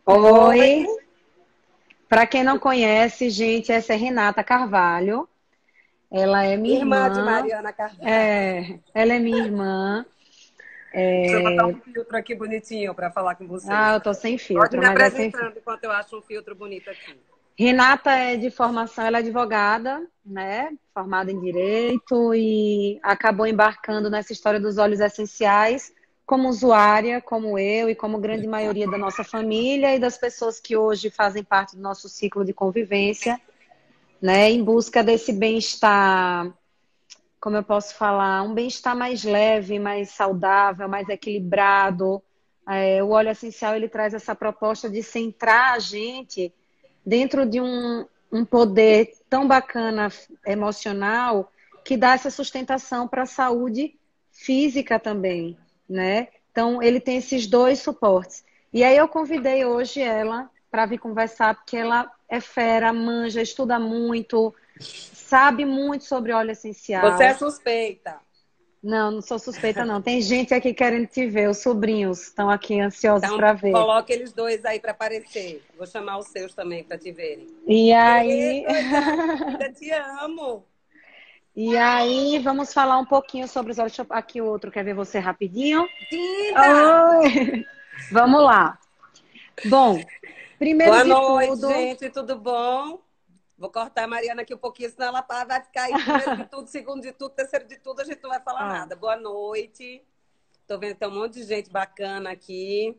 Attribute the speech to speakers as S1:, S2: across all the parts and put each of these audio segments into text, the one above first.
S1: Oi,
S2: Oi, para quem não conhece, gente, essa é Renata Carvalho. Ela é minha
S1: irmã de
S2: irmã.
S1: Mariana Carvalho.
S2: Ela é minha irmã.
S1: Deixa eu botar um filtro aqui bonitinho para falar com vocês.
S2: Eu tô sem
S1: Pode
S2: filtro,
S1: me
S2: mas é sem filtro.
S1: apresentando enquanto eu acho um filtro bonito aqui.
S2: Renata é de formação, ela é advogada, né? Formada em direito e acabou embarcando nessa história dos óleos essenciais como usuária, como eu e como grande maioria da nossa família e das pessoas que hoje fazem parte do nosso ciclo de convivência, né? Em busca desse bem-estar, como eu posso falar, um bem-estar mais leve, mais saudável, mais equilibrado. O óleo essencial ele traz essa proposta de centrar a gente dentro de um poder tão bacana emocional que dá essa sustentação para a saúde física também, né? Então ele tem esses dois suportes. E aí eu convidei hoje ela para vir conversar porque ela é fera, manja, estuda muito, sabe muito sobre óleo
S1: Você é
S2: essencial.
S1: suspeita.
S2: Não, não sou suspeita, não. Tem gente aqui querendo te ver, os sobrinhos estão aqui ansiosos
S1: Então,
S2: para ver.
S1: coloque eles dois aí para aparecer. Vou chamar os seus também para te verem.
S2: E
S1: Ê,
S2: aí,
S1: coisa linda, te amo.
S2: vamos falar um pouquinho sobre os olhos. Deixa eu- Aqui o outro quer ver você rapidinho.
S1: Linda!
S2: Oi! Vamos lá. Bom, primeiro
S1: Boa
S2: de
S1: noite,
S2: tudo,
S1: gente, tudo bom? Vou cortar a Mariana aqui um pouquinho, senão ela vai ficar aí primeiro de tudo, segundo de tudo, terceiro de tudo, a gente não vai falar
S2: ó,
S1: nada. Boa noite. Tô vendo que tem um monte de gente bacana aqui.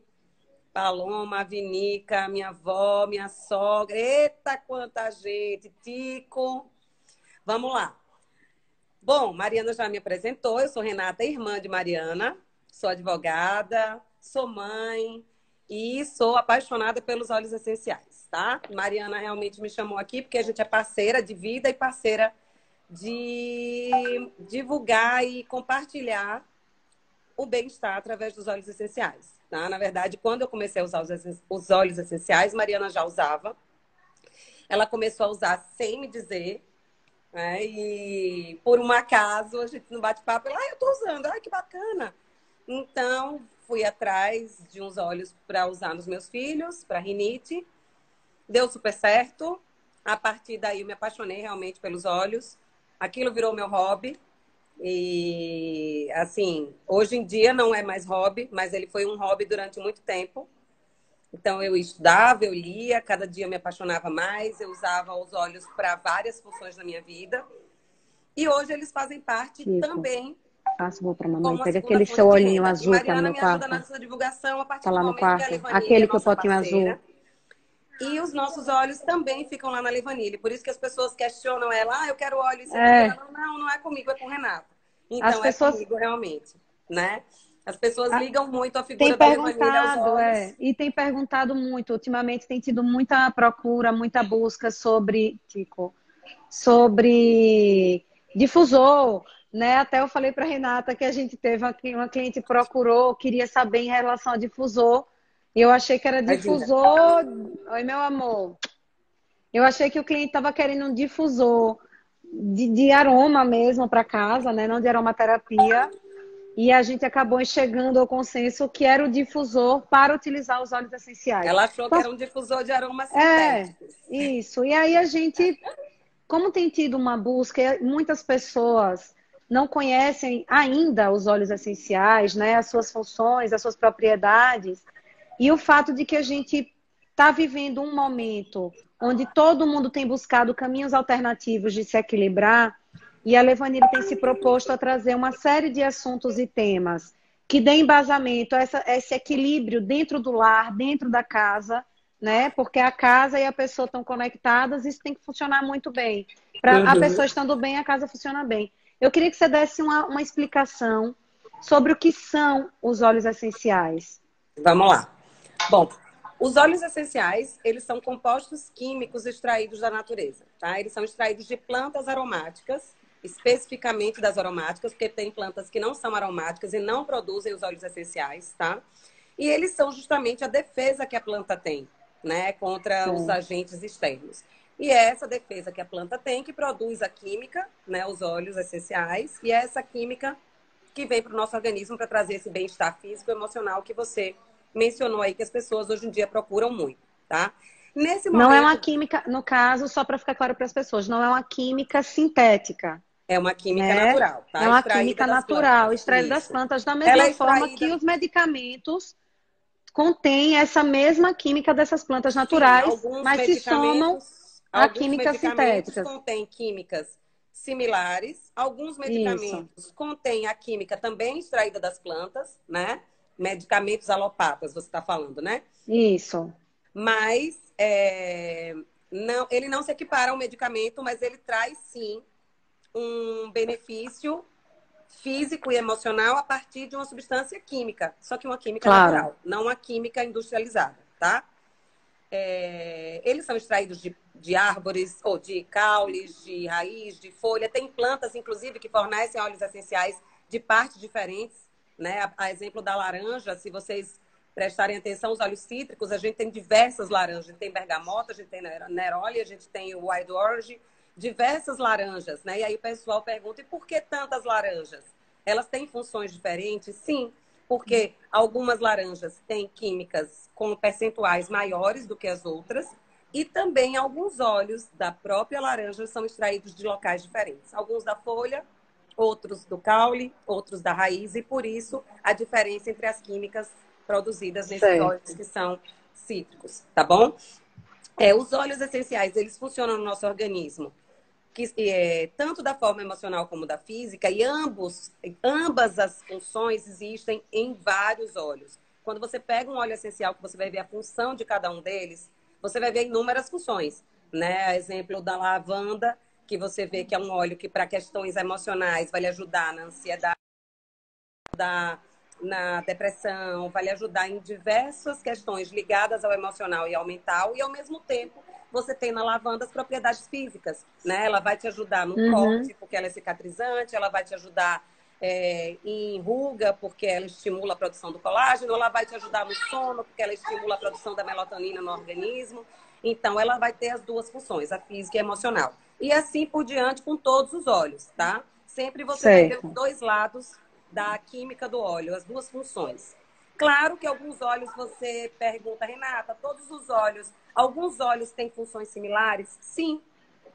S1: Paloma, Vinica, minha avó, minha sogra. Eita, quanta gente! Tico. Vamos lá. Bom, Mariana já me apresentou. Eu sou Renata, irmã de Mariana. Sou advogada, sou mãe e sou apaixonada pelos óleos essenciais, tá? Mariana realmente me chamou aqui porque a gente é parceira de vida e parceira de divulgar e compartilhar o bem-estar através dos óleos essenciais. Tá? Na verdade, quando eu comecei a usar os óleos essenciais, Mariana já usava. Ela começou a usar sem me dizer, né? E por um acaso, a gente no bate-papo, ela, eu tô usando, ai, que bacana. Então, fui atrás de uns óleos para usar nos meus filhos, para rinite. Deu super certo. A partir daí, eu me apaixonei realmente pelos óleos. Aquilo virou meu hobby. E, assim, hoje em dia não é mais hobby, mas ele foi um hobby durante muito tempo. Então, eu estudava, eu lia, cada dia eu me apaixonava mais, eu usava os olhos para várias funções da minha vida. E hoje eles fazem parte
S2: Chico,
S1: também
S2: passa, vou para mamãe.
S1: como a
S2: Pega
S1: segunda
S2: aquele
S1: fonte
S2: seu
S1: de
S2: olhinho
S1: renda. E
S2: azul que tá no
S1: Mariana
S2: meu
S1: me ajuda
S2: quarto.
S1: nessa divulgação a
S2: Tá
S1: partir do
S2: lá no
S1: momento que a
S2: quarto.
S1: Levanile é
S2: Aquele que o
S1: nossa
S2: potinho azul.
S1: parceira. E os nossos olhos também ficam lá na Levanile. Por isso que as pessoas questionam ela, eu quero óleo isso e aquilo.
S2: É,
S1: Ela, não, não é comigo, é com Renata.
S2: as
S1: Então, é
S2: pessoas
S1: comigo realmente, né? As pessoas ligam muito a
S2: têm
S1: figura da Levanile aos
S2: perguntado,
S1: olhos.
S2: e tem perguntado muito. Ultimamente tem tido muita procura, muita busca sobre, Tico, sobre difusor, né? Até eu falei para Renata que a gente teve aqui uma cliente procurou, queria saber em relação a difusor. E eu achei que era
S1: Tadinha.
S2: difusor. Oi, meu amor. Eu achei que o cliente estava querendo um difusor de aroma mesmo para casa, né? Não de aromaterapia. E a gente acabou chegando ao consenso que era o difusor para utilizar os óleos essenciais.
S1: Ela achou que
S2: Então,
S1: era um difusor de aromas
S2: é,
S1: sintéticos.
S2: isso. E aí a gente, como tem tido uma busca, muitas pessoas não conhecem ainda os óleos essenciais, né? As suas funções, as suas propriedades. E o fato de que a gente está vivendo um momento onde todo mundo tem buscado caminhos alternativos de se equilibrar, e a Levanile tem se proposto a trazer uma série de assuntos e temas que dê embasamento a esse equilíbrio dentro do lar, dentro da casa, né? Porque a casa e a pessoa estão conectadas, isso tem que funcionar muito bem. Para a
S1: Uhum.
S2: pessoa estando bem, a casa funciona bem. Eu queria que você desse uma explicação sobre o que são os óleos essenciais.
S1: Vamos lá. Bom, os óleos essenciais, eles são compostos químicos extraídos da natureza, tá? Eles são extraídos de plantas aromáticas, especificamente das aromáticas, porque tem plantas que não são aromáticas e não produzem os óleos essenciais, tá? E eles são justamente a defesa que a planta tem, né, contra os
S2: Certo.
S1: agentes externos. E é essa defesa que a planta tem que produz a química, né, os óleos essenciais, e é essa química que vem para o nosso organismo para trazer esse bem-estar físico e emocional que você mencionou aí que as pessoas hoje em dia procuram muito, tá? Nesse
S2: Não é uma
S1: momento,
S2: química, no caso, só para ficar claro para as pessoas, não é uma química sintética,
S1: é uma química
S2: né?
S1: natural,
S2: É
S1: tá?
S2: uma
S1: Extraída
S2: química
S1: das
S2: natural,
S1: plantas.
S2: extraída das
S1: Isso.
S2: plantas, da
S1: Ela
S2: mesma
S1: é
S2: forma que
S1: extraída,
S2: os medicamentos contêm essa mesma química dessas plantas
S1: sim,
S2: naturais, mas se somam a
S1: alguns
S2: químicas
S1: medicamentos
S2: sintéticas.
S1: contêm químicas similares, alguns
S2: Isso,
S1: medicamentos contêm a química também extraída das plantas, né? Medicamentos alopatas, você está falando, né?
S2: isso.
S1: Mas não, ele não se equipara ao medicamento, mas ele traz sim um benefício físico e emocional a partir de uma substância química, só que uma química
S2: Claro.
S1: natural, não uma química industrializada, tá? Eles são extraídos de árvores, ou de caules, de raiz, de folha. Tem plantas, inclusive, que fornecem óleos essenciais de partes diferentes, né? A exemplo da laranja, se vocês prestarem atenção, os óleos cítricos, a gente tem diversas laranjas. A gente tem bergamota, a gente tem neroli, a gente tem o wild orange, diversas laranjas, né? E aí o pessoal pergunta, e por que tantas laranjas? Elas têm funções diferentes? Sim, porque algumas laranjas têm químicas com percentuais maiores do que as outras, e também alguns óleos da própria laranja são extraídos de locais diferentes. Alguns da folha, outros do caule, outros da raiz, e por isso a diferença entre as químicas produzidas nesses óleos
S2: Certo.
S1: que são cítricos, tá bom? Os óleos essenciais, eles funcionam no nosso organismo tanto da forma emocional como da física, e ambas as funções existem em vários óleos. Quando você pega um óleo essencial, que você vai ver a função de cada um deles, você vai ver inúmeras funções, né? Exemplo da lavanda, que você vê que é um óleo que, para questões emocionais, vai lhe ajudar na ansiedade, na depressão, vai lhe ajudar em diversas questões ligadas ao emocional e ao mental, e ao mesmo tempo você tem na lavanda as propriedades físicas, né? Ela vai te ajudar no
S2: Uhum.
S1: corte, porque ela é cicatrizante, ela vai te ajudar em ruga, porque ela estimula a produção do colágeno, ela vai te ajudar no sono, porque ela estimula a produção da melatonina no organismo. Então, ela vai ter as duas funções, a física e a emocional. E assim por diante com todos os óleos, tá? Sempre você vai ver os
S2: Certo.
S1: dois lados da química do óleo, as duas funções. Claro que alguns óleos você pergunta, Renata, todos os óleos, alguns óleos têm funções similares? Sim,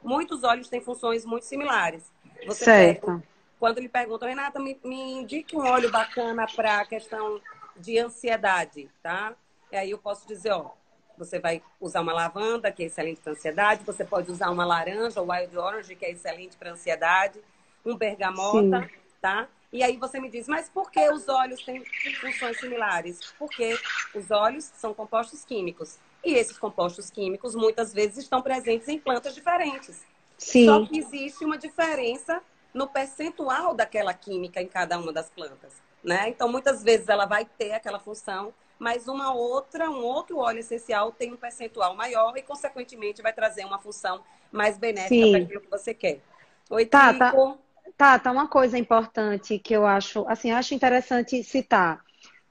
S1: muitos óleos têm funções muito similares. Você pega,
S2: Certo.
S1: quando lhe perguntam, Renata, me indique um óleo bacana para a questão de ansiedade, tá? E aí eu posso dizer, ó, você vai usar uma lavanda, que é excelente para ansiedade, você pode usar uma laranja, o wild orange, que é excelente para ansiedade, um
S2: Sim.
S1: bergamota, tá? E aí você me diz, mas por que os óleos têm funções similares? Porque os óleos são compostos químicos. E esses compostos químicos muitas vezes estão presentes em plantas diferentes. Só
S2: Sim.
S1: que existe uma diferença no percentual daquela química em cada uma das plantas, né? Então muitas vezes ela vai ter aquela função, mas um outro óleo essencial tem um percentual maior e consequentemente vai trazer uma função mais benéfica para
S2: Sim.
S1: aquilo que você quer. Oi,
S2: Tá, tá.
S1: Tico.
S2: Tá, uma coisa importante que eu acho, assim, acho interessante citar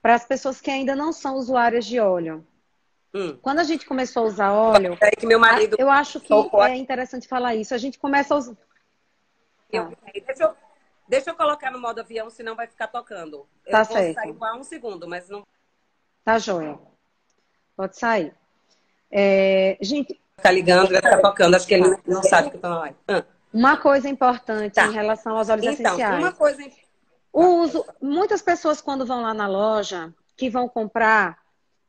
S2: para as pessoas que ainda não são usuárias de óleo.
S1: Hum.
S2: Quando a gente começou a usar óleo,
S1: Peraí que meu marido
S2: eu acho que
S1: tocou
S2: é
S1: aqui.
S2: interessante falar isso. A gente começa a usar. Tá,
S1: Deixa eu colocar no modo avião, senão vai ficar tocando. Eu
S2: tá
S1: vou sair
S2: certo.
S1: por um segundo, mas não
S2: Tá joia. Pode sair. Gente,
S1: vai ficar ligando, vai ficar tocando. Acho que ele
S2: tá.
S1: não sabe que eu tô na live.
S2: Uma coisa importante em
S1: Tá.
S2: relação aos óleos
S1: Então, uma
S2: essenciais.
S1: coisa.
S2: O
S1: Tá.
S2: uso, muitas pessoas quando vão lá na loja, que vão comprar,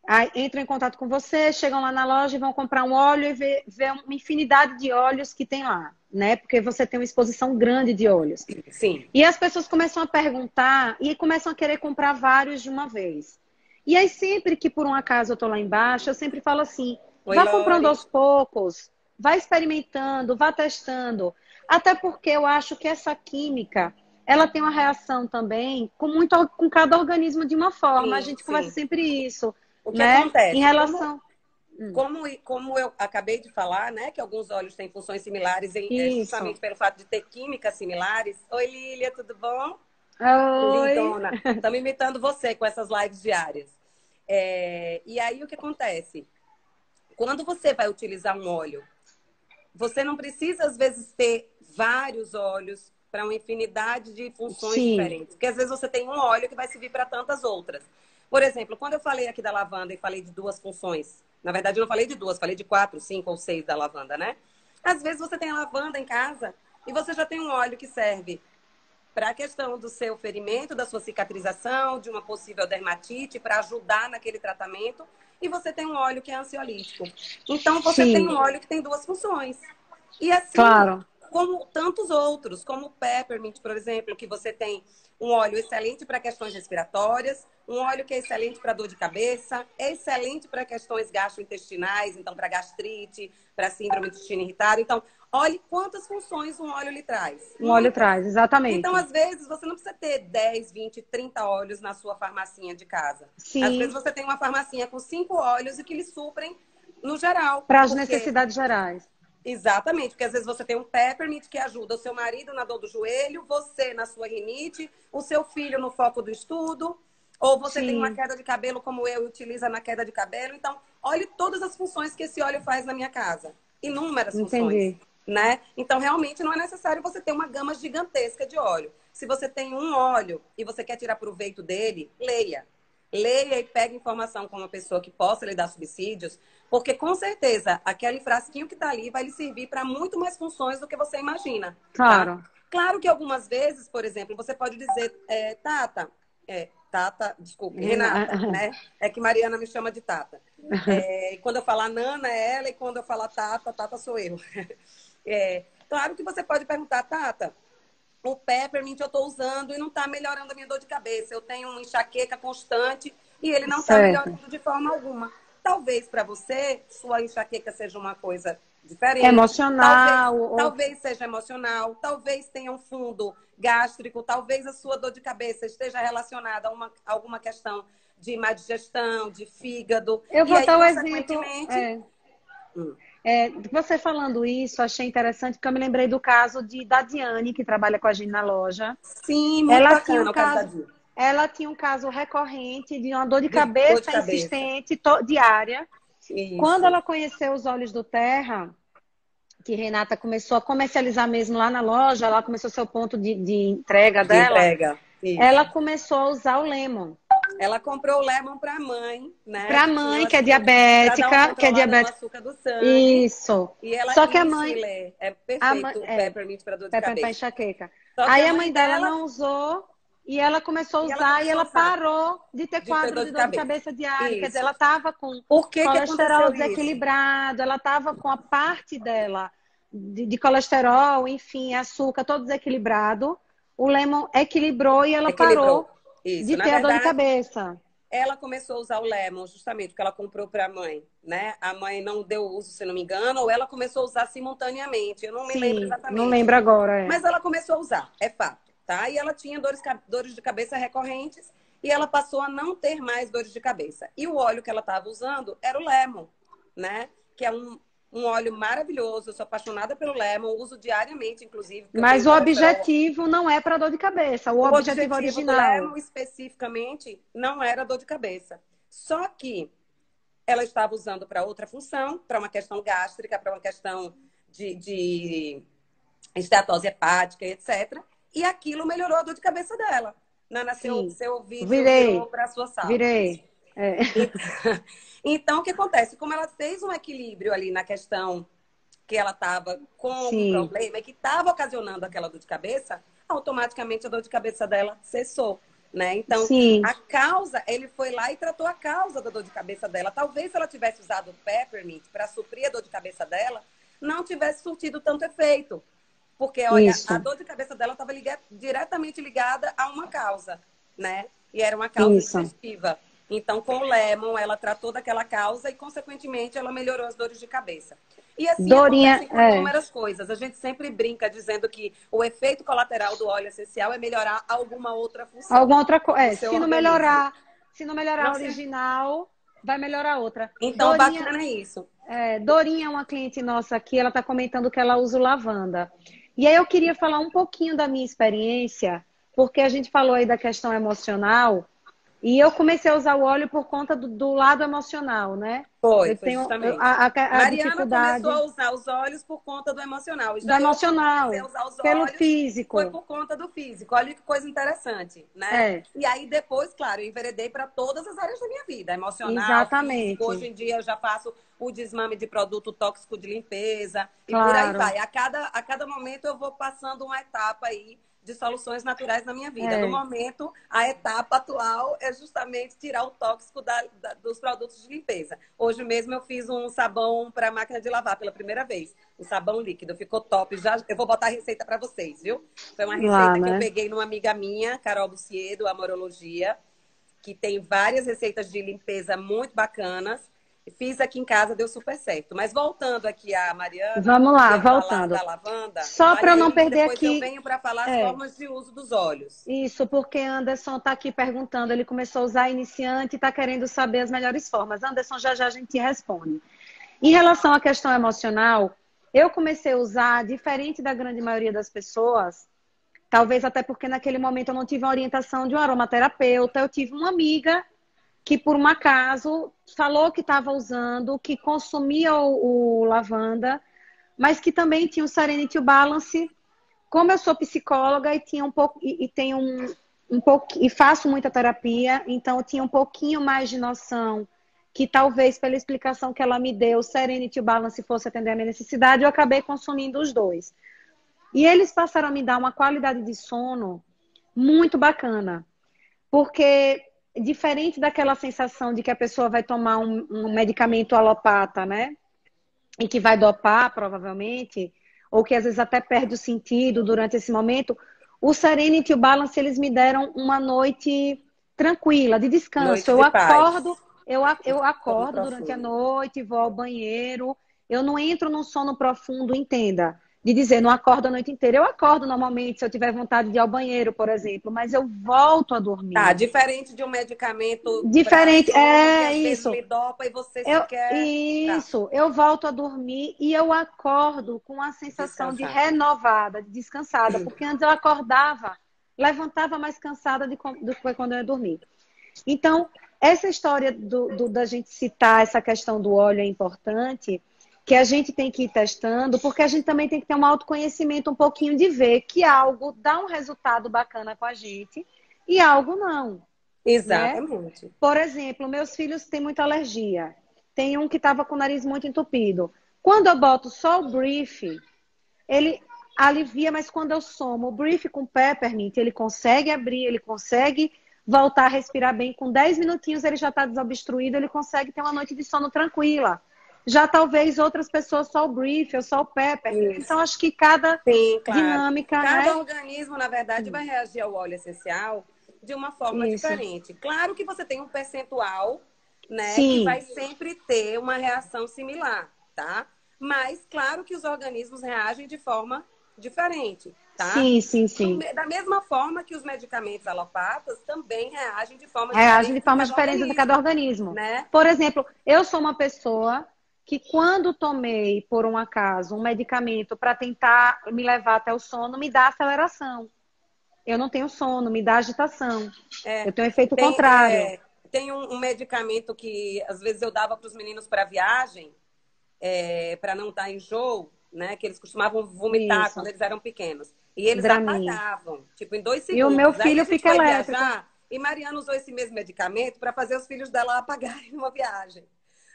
S2: aí entram em contato com você, chegam lá na loja e vão comprar um óleo e vê uma infinidade de óleos que tem lá, né? Porque você tem uma exposição grande de óleos.
S1: Sim.
S2: E as pessoas começam a perguntar e começam a querer comprar vários de uma vez. E aí, sempre que por um acaso eu tô lá embaixo, eu sempre falo assim:
S1: Oi,
S2: vá comprando
S1: Lore.
S2: aos poucos, vá experimentando, vá testando. Até porque eu acho que essa química, ela tem uma reação também com cada organismo de uma forma. A
S1: Sim,
S2: gente conversa
S1: sim.
S2: sempre isso,
S1: O que
S2: né? Em
S1: acontece?
S2: relação.
S1: Como eu acabei de falar, né, que alguns óleos têm funções similares
S2: Isso.
S1: justamente pelo fato de ter químicas similares. Oi, Lília, tudo bom?
S2: Oi.
S1: Lindona. Estamos imitando você com essas lives diárias. E aí, o que acontece? Quando você vai utilizar um óleo, você não precisa, às vezes, ter vários óleos para uma infinidade de funções
S2: Sim,
S1: diferentes. Porque, às vezes, você tem um óleo que vai servir para tantas outras. Por exemplo, quando eu falei aqui da lavanda e falei de 2 funções, na verdade eu não falei de 2, falei de 4, 5 ou 6 da lavanda, né? Às vezes você tem a lavanda em casa e você já tem um óleo que serve para a questão do seu ferimento, da sua cicatrização, de uma possível dermatite, para ajudar naquele tratamento. E você tem um óleo que é ansiolítico. Então, você tem
S2: Sim,
S1: um óleo que tem 2 funções. E assim,
S2: claro.
S1: como tantos outros, como o peppermint, por exemplo, que você tem um óleo excelente para questões respiratórias, um óleo que é excelente para dor de cabeça, é excelente para questões gastrointestinais, então para gastrite, para síndrome do intestino irritado. Então, olhe quantas funções um óleo lhe traz.
S2: Um óleo
S1: Muitas.
S2: traz,
S1: Então,
S2: exatamente.
S1: às vezes, você não precisa ter 10, 20, 30 óleos na sua farmacinha de casa. Às vezes,
S2: Sim,
S1: você tem uma farmacinha com 5 óleos e que lhe suprem no geral.
S2: para as
S1: Porque
S2: necessidades gerais.
S1: exatamente, porque às vezes você tem um peppermint que ajuda o seu marido na dor do joelho, você na sua rinite, o seu filho no foco do estudo, ou você tem uma
S2: Sim,
S1: queda de cabelo como eu e utiliza na queda de cabelo. Então, olhe todas as funções que esse óleo faz na minha casa. Inúmeras funções,
S2: entendi.
S1: né? Então, realmente não é necessário você ter uma gama gigantesca de óleo. Se você tem um óleo e você quer tirar proveito dele, leia. Leia e pegue informação com uma pessoa que possa lhe dar subsídios, porque com certeza aquele frasquinho que está ali vai lhe servir para muito mais funções do que você imagina, tá?
S2: Claro.
S1: Claro que algumas vezes, por exemplo, você pode dizer, Tata, desculpe, Renata, né? É que Mariana me chama de Tata. Quando eu falar Nana é ela e quando eu falar Tata, Tata sou eu. Claro que você pode perguntar, Tata, o peppermint eu estou usando e não está melhorando a minha dor de cabeça. Eu tenho uma enxaqueca constante e ele não está
S2: Certo.
S1: melhorando de forma alguma. Talvez para você, sua enxaqueca seja uma coisa diferente.
S2: Emocional, ou
S1: Talvez seja emocional. Talvez tenha um fundo gástrico. Talvez a sua dor de cabeça esteja relacionada a alguma questão de má digestão, de fígado.
S2: eu
S1: E
S2: vou
S1: aí,
S2: dar o exemplo.
S1: consequentemente... Hum,
S2: Você falando isso, achei interessante, porque eu me lembrei do caso da Diane, que trabalha com a gente na loja.
S1: sim, muito
S2: Ela tinha um
S1: bacana o caso da
S2: caso,
S1: Di.
S2: ela tinha um caso recorrente de uma dor de
S1: De dor de
S2: cabeça
S1: cabeça.
S2: insistente, diária. Quando
S1: Isso.
S2: ela conheceu os Olhos do Terra, que Renata começou a comercializar mesmo lá na loja, ela começou a ser o ponto de entrega
S1: De
S2: dela,
S1: entrega.
S2: ela
S1: Isso.
S2: começou a usar o Lemon.
S1: Ela comprou o Lemon para a mãe, né?
S2: Para a mãe,
S1: Ela
S2: que é
S1: tinha para dar uma
S2: diabética,
S1: controlada no açúcar do sangue.
S2: Isso.
S1: E ela,
S2: Só que a
S1: isso,
S2: mãe,
S1: Ilê, é
S2: a mãe,
S1: perfeito o peppermint para dor de
S2: para
S1: cabeça.
S2: enxaqueca.
S1: Só que
S2: Aí
S1: a
S2: a
S1: mãe
S2: mãe dela
S1: dela,
S2: não usou e ela começou a
S1: e ela
S2: usar e
S1: começou a
S2: ela
S1: usar
S2: parou de ter
S1: de ter
S2: quadro
S1: dor
S2: de
S1: de
S2: dor de
S1: cabeça.
S2: cabeça diária. Quer dizer,
S1: Isso.
S2: ela estava com
S1: Por que que
S2: colesterol
S1: aconteceu isso?
S2: desequilibrado, ela estava com a parte dela de colesterol, enfim, açúcar, todo desequilibrado. O Lemon equilibrou e ela
S1: Equilibrou.
S2: parou
S1: Isso.
S2: de
S1: Na
S2: ter a dor de
S1: verdade,
S2: cabeça.
S1: ela começou a usar o Lemon justamente porque ela comprou para a mãe, né? A mãe não deu uso, se não me engano, ou ela começou a usar simultaneamente. Eu não me lembro
S2: Sim, não
S1: exatamente.
S2: lembro agora.
S1: Mas ela começou a usar, é fato, tá? E ela tinha dores de cabeça recorrentes e ela passou a não ter mais dores de cabeça. E o óleo que ela estava usando era o Lemon, né? Que é um óleo maravilhoso. Eu sou apaixonada pelo Lemon, uso diariamente, inclusive, porque eu tenho
S2: Mas o
S1: colesterol.
S2: objetivo não é para dor de cabeça, o
S1: O
S2: objetivo
S1: objetivo do
S2: original.
S1: Lemon, especificamente, não era dor de cabeça. Só que ela estava usando para outra função, para uma questão gástrica, para uma questão de esteatose hepática, etc. E aquilo melhorou a dor de cabeça dela. Nana,
S2: Sim,
S1: seu vídeo virou
S2: virei,
S1: para a sua sala. Isso.
S2: virei. É.
S1: Então, o que acontece? Como ela fez um equilíbrio ali na questão que ela estava com algum
S2: Sim,
S1: problema e que estava ocasionando aquela dor de cabeça, automaticamente a dor de cabeça dela cessou, né? Então,
S2: sim,
S1: a causa, ele foi lá e tratou a causa da dor de cabeça dela. Talvez se ela tivesse usado o peppermint para suprir a dor de cabeça dela, não tivesse surtido tanto efeito. Porque, olha, a
S2: isso,
S1: dor de cabeça dela estava diretamente ligada a uma causa, né? E era uma causa
S2: isso.
S1: digestiva. Então, com o Lemon, ela tratou daquela causa e, consequentemente, ela melhorou as dores de cabeça. E assim
S2: Dorinha,
S1: acontece com inúmeras coisas. A gente sempre brinca dizendo que o efeito colateral do óleo essencial é melhorar alguma outra função
S2: alguma outra coisa.
S1: do seu
S2: Se não
S1: organismo.
S2: melhorar, se não melhorar a
S1: Não sei.
S2: original, vai melhorar outra.
S1: Então, o bacana é isso.
S2: Dorinha é uma cliente nossa aqui, ela está comentando que ela usa o lavanda. E aí eu queria falar um pouquinho da minha experiência, porque a gente falou aí da questão emocional. E eu comecei a usar o óleo por conta do lado emocional, né? Eu
S1: Foi
S2: tenho
S1: justamente.
S2: a
S1: Mariana começou
S2: dificuldade
S1: a usar os óleos por conta do emocional. E
S2: do
S1: já eu, quando comecei a
S2: emocional,
S1: usar os
S2: pelo
S1: óleos, foi
S2: físico.
S1: por conta do físico. Olha que coisa interessante, né?
S2: É,
S1: E aí depois, claro, eu enveredei para todas as áreas da minha vida, emocional, físico. Hoje
S2: exatamente.
S1: em dia eu já faço o desmame de produto tóxico de limpeza e por aí
S2: Claro.
S1: vai. A cada momento eu vou passando uma etapa aí de soluções naturais na minha vida. No
S2: É.
S1: momento, a etapa atual é justamente tirar o tóxico dos produtos de limpeza. Hoje mesmo eu fiz um sabão para máquina de lavar pela primeira vez. O sabão líquido ficou top. Já, eu vou botar a receita para vocês, viu? Foi uma
S2: Lá,
S1: receita que eu
S2: né?
S1: peguei numa amiga minha, Carol Bussier, do Amorologia, que tem várias receitas de limpeza muito bacanas. Fiz aqui em casa, deu super certo. Mas voltando aqui a Mariana,
S2: Vamos
S1: que
S2: lá,
S1: ia falar
S2: voltando.
S1: da lavanda,
S2: Só
S1: fale
S2: para eu não
S1: aí,
S2: perder
S1: depois eu
S2: aqui,
S1: venho para falar as
S2: é,
S1: formas de uso dos óleos.
S2: isso, porque Anderson está aqui perguntando, ele começou a usar iniciante e está querendo saber as melhores formas. Anderson, já já a gente responde. Em relação à questão emocional, eu comecei a usar, diferente da grande maioria das pessoas, talvez até porque naquele momento eu não tive a orientação de um aromaterapeuta, eu tive uma amiga que por um acaso falou que estava usando, que consumia o lavanda, mas que também tinha o Serenity Balance. Como eu sou psicóloga e tinha um pouco e tenho um pouco e faço muita terapia, então eu tinha um pouquinho mais de noção que talvez pela explicação que ela me deu, o Serenity Balance fosse atender a minha necessidade, eu acabei consumindo os dois. E eles passaram a me dar uma qualidade de sono muito bacana. Porque, diferente daquela sensação de que a pessoa vai tomar um medicamento alopata, né? E que vai dopar, provavelmente, ou que às vezes até perde o sentido durante esse momento, o Serenity e o Balance, eles me deram uma noite tranquila, de descanso.
S1: Noite de paz.
S2: Eu
S1: Sono
S2: acordo durante a
S1: profundo.
S2: noite, vou ao banheiro, eu não entro num sono profundo, entenda. De dizer, não acordo a noite inteira. Eu acordo normalmente se eu tiver vontade de ir ao banheiro, por exemplo, mas eu volto a
S1: Tá,
S2: dormir.
S1: diferente de um medicamento para
S2: Diferente,
S1: sono que
S2: é
S1: às vezes
S2: isso.
S1: lhe dopa e você sequer tá
S2: Eu volto a dormir e eu acordo com a sensação de
S1: descansada.
S2: renovada, de descansada, porque antes eu acordava, levantava mais cansada do que quando eu ia dormir. Então, essa história da gente citar essa questão do óleo é importante, que a gente tem que ir testando, porque a gente também tem que ter um autoconhecimento um pouquinho de ver que algo dá um resultado bacana com a gente e algo não, né?
S1: Exatamente.
S2: Por exemplo, meus filhos têm muita alergia. Tem um que estava com o nariz muito entupido. Quando eu boto só o brief, ele alivia, mas quando eu somo o brief com peppermint, ele consegue abrir, ele consegue voltar a respirar bem. Com 10 minutinhos ele já está desobstruído, ele consegue ter uma noite de sono tranquila. Já talvez outras pessoas só o brief ou só o peppermint. Então,
S1: Isso.
S2: acho que cada
S1: Sim, claro.
S2: dinâmica,
S1: Cada
S2: né?
S1: organismo, na verdade, vai reagir ao óleo essencial de uma forma
S2: Isso.
S1: diferente. Claro que você tem um percentual, né, que vai
S2: Sim,
S1: sempre ter uma reação similar, tá? Mas claro que os organismos reagem de forma diferente, tá?
S2: sim, sim, sim.
S1: Da mesma forma que os medicamentos alopatas também reagem de forma
S2: Reagem de
S1: diferente em
S2: forma
S1: cada
S2: diferente de cada
S1: organismo,
S2: organismo.
S1: né?
S2: Por exemplo, eu sou uma pessoa que quando tomei, por um acaso, um medicamento para tentar me levar até o sono, me dá aceleração. Eu não tenho sono, me dá agitação.
S1: É,
S2: Eu tenho efeito
S1: tem,
S2: contrário.
S1: tem um medicamento que às vezes eu dava para os meninos para viagem, para não dar enjoo, né? Que eles costumavam vomitar quando
S2: Isso,
S1: eles eram pequenos. E eles
S2: Dramin.
S1: apagavam, tipo, em dois
S2: E o meu
S1: segundos. Aí
S2: filho
S1: a gente
S2: fica
S1: foi
S2: elétrico.
S1: viajar e Mariana usou esse mesmo medicamento para fazer os filhos dela apagarem numa viagem.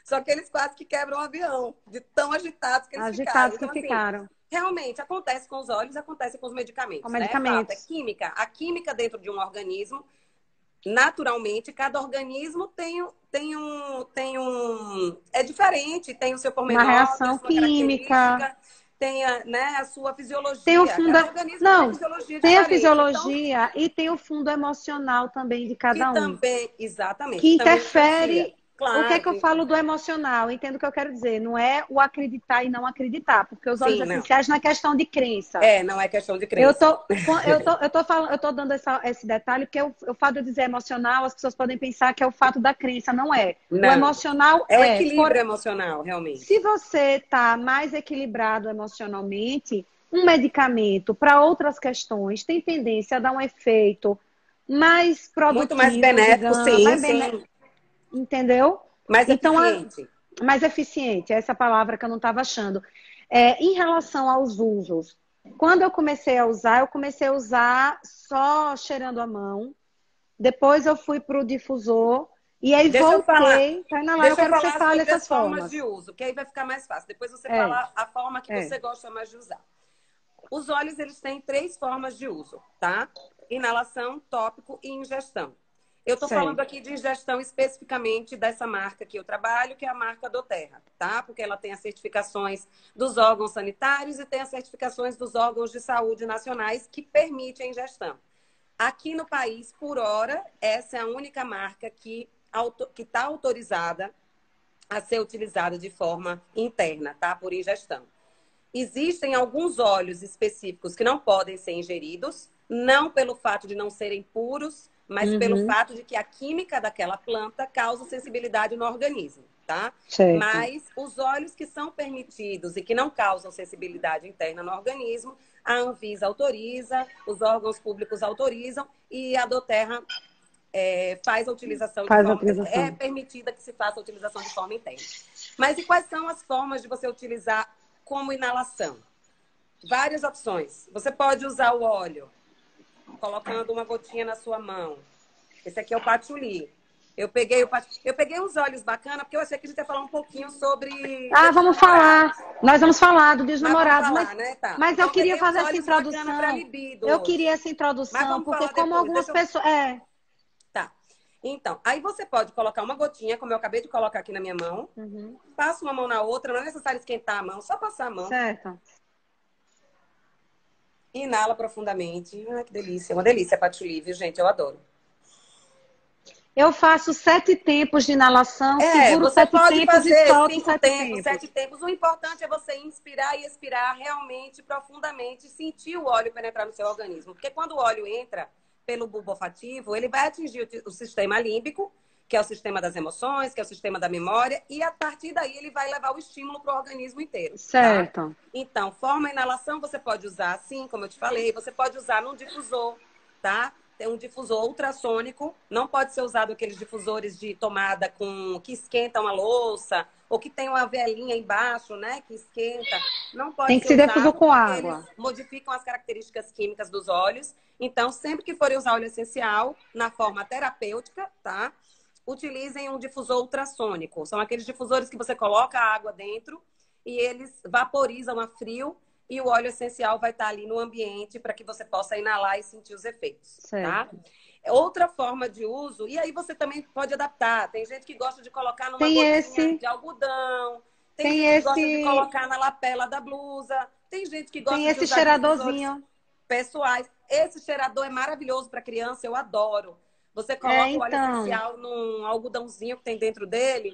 S1: Só que eles quase que quebram o avião, de tão agitados que eles ficaram.
S2: Agitados que
S1: Então, assim,
S2: ficaram
S1: realmente acontece com os olhos, acontece com os
S2: com
S1: medicamentos, né? É fato, é
S2: medicamentos.
S1: química. A química dentro de um organismo naturalmente, cada organismo é diferente, tem o seu
S2: Uma
S1: pormenor, tem a
S2: reação
S1: sua
S2: química.
S1: característica, tem né, a sua
S2: Tem o
S1: fisiologia.
S2: fundo.
S1: Cada organismo tem uma
S2: Não,
S1: fisiologia
S2: tem a
S1: diferente. Então,
S2: fisiologia e tem o fundo emocional também de
S1: que
S2: cada um.
S1: também, exatamente,
S2: Que
S1: que também influencia.
S2: interfere. O que é
S1: Claro
S2: que eu
S1: que
S2: falo do emocional? Entendo o que eu quero dizer. Não é o acreditar e não acreditar, porque os óleos
S1: sim, não.
S2: essenciais não é questão de crença.
S1: Não é questão de crença.
S2: Eu tô dando esse detalhe porque o fato de eu dizer emocional, as pessoas podem pensar que é o fato da crença. Não é. O
S1: Não.
S2: emocional
S1: É o
S2: é.
S1: equilíbrio emocional, realmente.
S2: Se você está mais equilibrado emocionalmente, um medicamento para outras questões tem tendência a dar um efeito mais
S1: Muito mais
S2: produtivo,
S1: benéfico,
S2: digamos,
S1: sim, sim.
S2: entendeu?
S1: Mais
S2: Então,
S1: eficiente.
S2: mais eficiente, essa palavra que eu não estava achando. Em relação aos usos, quando eu comecei a usar só cheirando a mão. Depois eu fui para o difusor e aí
S1: Deixa eu falar,
S2: voltei para inalar. Eu
S1: deixa eu
S2: quero que você
S1: falar
S2: fale
S1: sobre
S2: essas
S1: as formas de
S2: formas.
S1: uso, que aí vai ficar mais fácil. Depois você
S2: É,
S1: fala a forma que
S2: é,
S1: você gosta mais de usar. Os óleos, eles têm 3 formas de uso, tá? Inalação, tópico e ingestão. Eu estou falando
S2: certo.
S1: aqui de ingestão especificamente dessa marca que eu trabalho, que é a marca doTERRA, tá? Porque ela tem as certificações dos órgãos sanitários e tem as certificações dos órgãos de saúde nacionais que permitem a ingestão. Aqui no país, por hora, essa é a única marca que está autorizada a ser utilizada de forma interna, tá? Por ingestão. Existem alguns óleos específicos que não podem ser ingeridos, não pelo fato de não serem puros, mas pelo
S2: Uhum,
S1: fato de que a química daquela planta causa sensibilidade no organismo, tá?
S2: certo.
S1: Mas os óleos que são permitidos e que não causam sensibilidade interna no organismo, a Anvisa autoriza, os órgãos públicos autorizam e a doTERRA faz a utilização de
S2: Faz a
S1: forma. É
S2: utilização.
S1: permitida que se faça a utilização de forma interna. Mas e quais são as formas de você utilizar como inalação? Várias opções. Você pode usar o óleo colocando uma gotinha na sua mão. Esse aqui é o patchouli. Eu peguei uns óleos bacanas porque eu achei que a gente ia falar um pouquinho sobre Dia
S2: Ah,
S1: dos
S2: vamos
S1: Namorados.
S2: falar. Nós vamos falar do Dia dos
S1: Mas vamos
S2: Namorados,
S1: falar, né? Tá.
S2: mas
S1: Então
S2: eu
S1: eu
S2: queria
S1: peguei uns
S2: fazer essa
S1: óleos bacanas para
S2: introdução.
S1: libido
S2: Eu
S1: hoje.
S2: queria essa
S1: Mas
S2: introdução,
S1: vamos
S2: porque
S1: falar
S2: como
S1: depois.
S2: algumas
S1: Deixa eu.
S2: pessoas.
S1: Tá. Então, aí você pode colocar uma gotinha, como eu acabei de colocar aqui na minha mão.
S2: Uhum,
S1: Passa uma mão na outra, não é necessário esquentar a mão, só passar a mão.
S2: certo.
S1: Inala profundamente. Ai, que delícia. Uma delícia patchouli, viu, gente? Eu adoro.
S2: Eu faço 7 tempos de inalação, seguro
S1: Você
S2: 7
S1: pode
S2: tempos e
S1: fazer
S2: solto
S1: 5
S2: sete
S1: tempos, 7
S2: tempos.
S1: tempos. O importante é você inspirar e expirar realmente profundamente, sentir o óleo penetrar no seu organismo. Porque quando o óleo entra pelo bulbo olfativo, ele vai atingir o sistema límbico, que é o sistema das emoções, que é o sistema da memória, e a partir daí ele vai levar o estímulo para o organismo inteiro, tá?
S2: Certo.
S1: Então, forma inalação você pode usar assim, como eu te falei, você pode usar num difusor, tá? Tem um difusor ultrassônico, não pode ser usado aqueles difusores de tomada que esquentam a louça, ou que tem uma velinha embaixo, né, que esquenta. Não
S2: Tem
S1: pode
S2: que
S1: ser
S2: ser difusor
S1: usado
S2: com
S1: porque eles
S2: água.
S1: modificam as características químicas dos óleos. Então, sempre que forem usar óleo essencial, na forma terapêutica, tá? Utilizem um difusor ultrassônico. São aqueles difusores que você coloca a água dentro e eles vaporizam a frio e o óleo essencial vai estar ali no ambiente para que você possa inalar e sentir os efeitos, tá?
S2: Certo.
S1: Outra forma de uso, e aí você também pode adaptar. Tem gente que gosta de colocar numa
S2: Tem
S1: gotinha
S2: esse,
S1: de algodão, tem
S2: tem
S1: gente que gosta de
S2: esse,
S1: colocar na lapela da blusa, tem gente que
S2: tem
S1: gosta de
S2: esse
S1: usar difusores
S2: cheiradorzinho.
S1: pessoais. Esse cheirador é maravilhoso para criança, eu adoro. Você
S2: É,
S1: coloca o óleo
S2: então,
S1: essencial num algodãozinho que tem dentro dele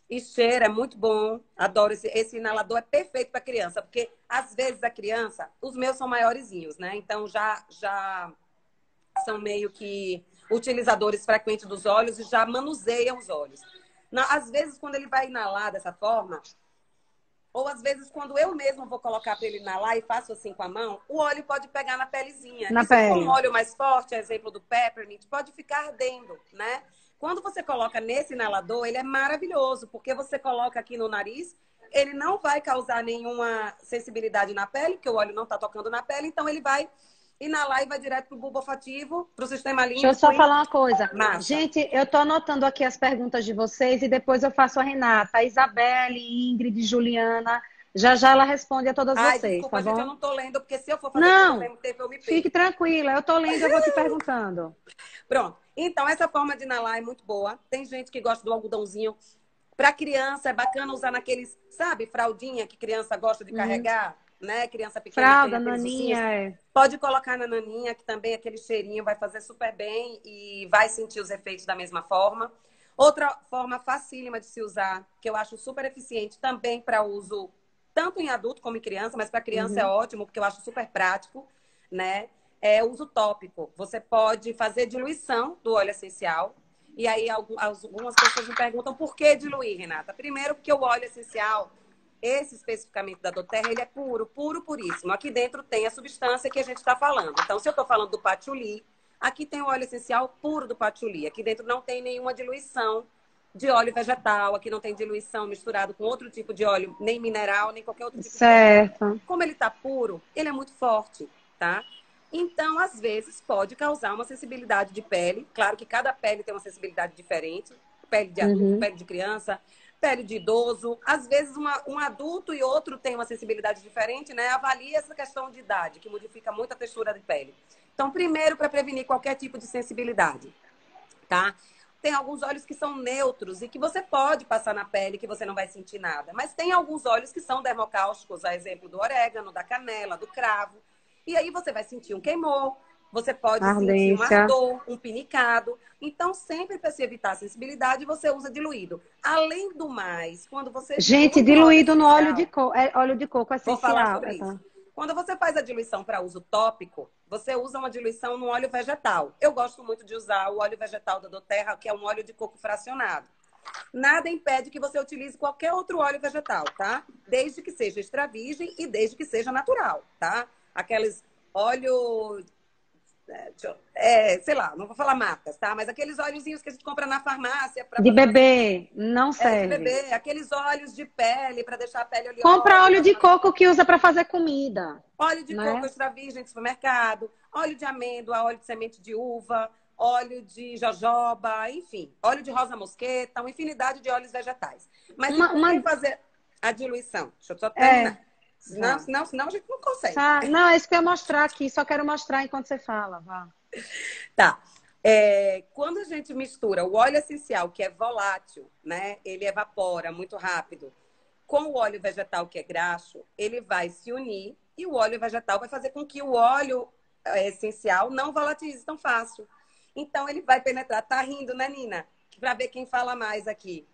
S1: e cheira, é muito bom. Adoro esse inalador, é perfeito para criança, porque às vezes a criança, os meus são maiorzinhos, né? Então já são meio que utilizadores frequentes dos óleos e já manuseiam os óleos. Às vezes, quando ele vai inalar dessa forma, ou às vezes, quando eu mesmo vou colocar para ele inalar e faço assim com a mão, o óleo pode pegar na pelezinha.
S2: na
S1: E se for um
S2: pele.
S1: óleo mais forte, exemplo do peppermint, pode ficar ardendo, né? Quando você coloca nesse inalador, ele é maravilhoso, porque você coloca aqui no nariz, ele não vai causar nenhuma sensibilidade na pele, porque o óleo não está tocando na pele, então ele vai inalar e vai direto para o bulbo olfativo, para o sistema
S2: Deixa eu
S1: límbico
S2: só
S1: e
S2: falar uma coisa.
S1: massa.
S2: Gente, eu tô anotando aqui as perguntas de vocês e depois eu faço a Renata, a Isabelle, Ingrid, Juliana. Já já ela responde a todas
S1: Ai,
S2: vocês, tá
S1: desculpa, gente, eu
S2: bom?
S1: não tô lendo, porque se eu for fazer tudo ao
S2: Não,
S1: mesmo tempo, eu me
S2: fique
S1: perco.
S2: tranquila. Eu tô lendo, eu vou te perguntando.
S1: Pronto. Então, essa forma de inalar é muito boa. Tem gente que gosta do algodãozinho. Para criança, é bacana usar naqueles, sabe, fraldinha que criança gosta de
S2: Uhum.
S1: carregar, né? Criança pequena que tem
S2: Fralda,
S1: aqueles
S2: naninha,
S1: ursinhos.
S2: é.
S1: Pode colocar na naninha, que também aquele cheirinho vai fazer super bem e vai sentir os efeitos da mesma forma. Outra forma facílima de se usar, que eu acho super eficiente também para uso tanto em adulto como em criança, mas para criança é
S2: Uhum.
S1: ótimo, porque eu acho super prático, né? É uso tópico. Você pode fazer diluição do óleo essencial. E aí algumas pessoas me perguntam por que diluir, Renata? Primeiro, porque o óleo essencial, esse especificamente da doTERRA, ele é puro, puro, puríssimo. Aqui dentro tem a substância que a gente está falando. Então, se eu estou falando do patchouli, Aqui tem o óleo essencial puro do patchouli. Aqui dentro não tem nenhuma diluição de óleo vegetal. Aqui não tem diluição misturado com outro tipo de óleo, nem mineral, nem qualquer outro tipo de óleo.
S2: Certo.
S1: Como ele tá puro, ele é muito forte, tá? Então, às vezes, pode causar uma sensibilidade de pele. Claro que cada pele tem uma sensibilidade diferente. Pele de adulto,
S2: Uhum.
S1: pele de criança, pele de idoso. Às vezes, um adulto e outro tem uma sensibilidade diferente, né? Avalie essa questão de idade, que modifica muito a textura de pele. Então, primeiro, para prevenir qualquer tipo de sensibilidade, tá? Tem alguns óleos que são neutros e que você pode passar na pele que você não vai sentir nada. Mas tem alguns óleos que são dermocáusticos, a exemplo do orégano, da canela, do cravo. E aí você vai sentir um queimor, você pode sentir um
S2: Ardência.
S1: ardor, um pinicado. Então, sempre para se evitar a sensibilidade, você usa diluído. Além do mais, quando você
S2: Gente,
S1: dilui no óleo
S2: diluído no óleo de
S1: essencial,
S2: coco, óleo de coco
S1: vou falar
S2: essencial.
S1: sobre
S2: Tá.
S1: isso. Quando você faz a diluição para uso tópico, você usa uma diluição no óleo vegetal. Eu gosto muito de usar o óleo vegetal da doTERRA, que é um óleo de coco fracionado. Nada impede que você utilize qualquer outro óleo vegetal, tá? Desde que seja extra virgem e desde que seja natural, tá? Aqueles óleo, sei lá, não vou falar marcas, tá? Mas aqueles óleozinhos que a gente compra na farmácia para
S2: De
S1: fazer
S2: bebê, não
S1: de
S2: serve.
S1: bebê, aqueles óleos de pele para deixar a pele
S2: Compra óleo de
S1: oleosa.
S2: coco que usa para fazer comida,
S1: Óleo de coco
S2: né?
S1: extra virgem de supermercado, óleo de amêndoa, óleo de semente de uva, óleo de jojoba, enfim, óleo de rosa mosqueta, uma infinidade de óleos vegetais. Mas e
S2: Uma,
S1: por que
S2: uma,
S1: fazer a diluição? Deixa eu só terminar.
S2: é,
S1: Senão,
S2: vá.
S1: senão, senão a gente não consegue.
S2: Tá. Não, é isso que eu ia mostrar aqui, só quero mostrar enquanto você fala, vá.
S1: Tá. Quando a gente mistura o óleo essencial, que é volátil, né? Ele evapora muito rápido, com o óleo vegetal, que é graxo, ele vai se unir e o óleo vegetal vai fazer com que o óleo essencial não volatilize tão fácil. Então, ele vai penetrar. Tá rindo, né, Nina? Para ver quem fala mais aqui.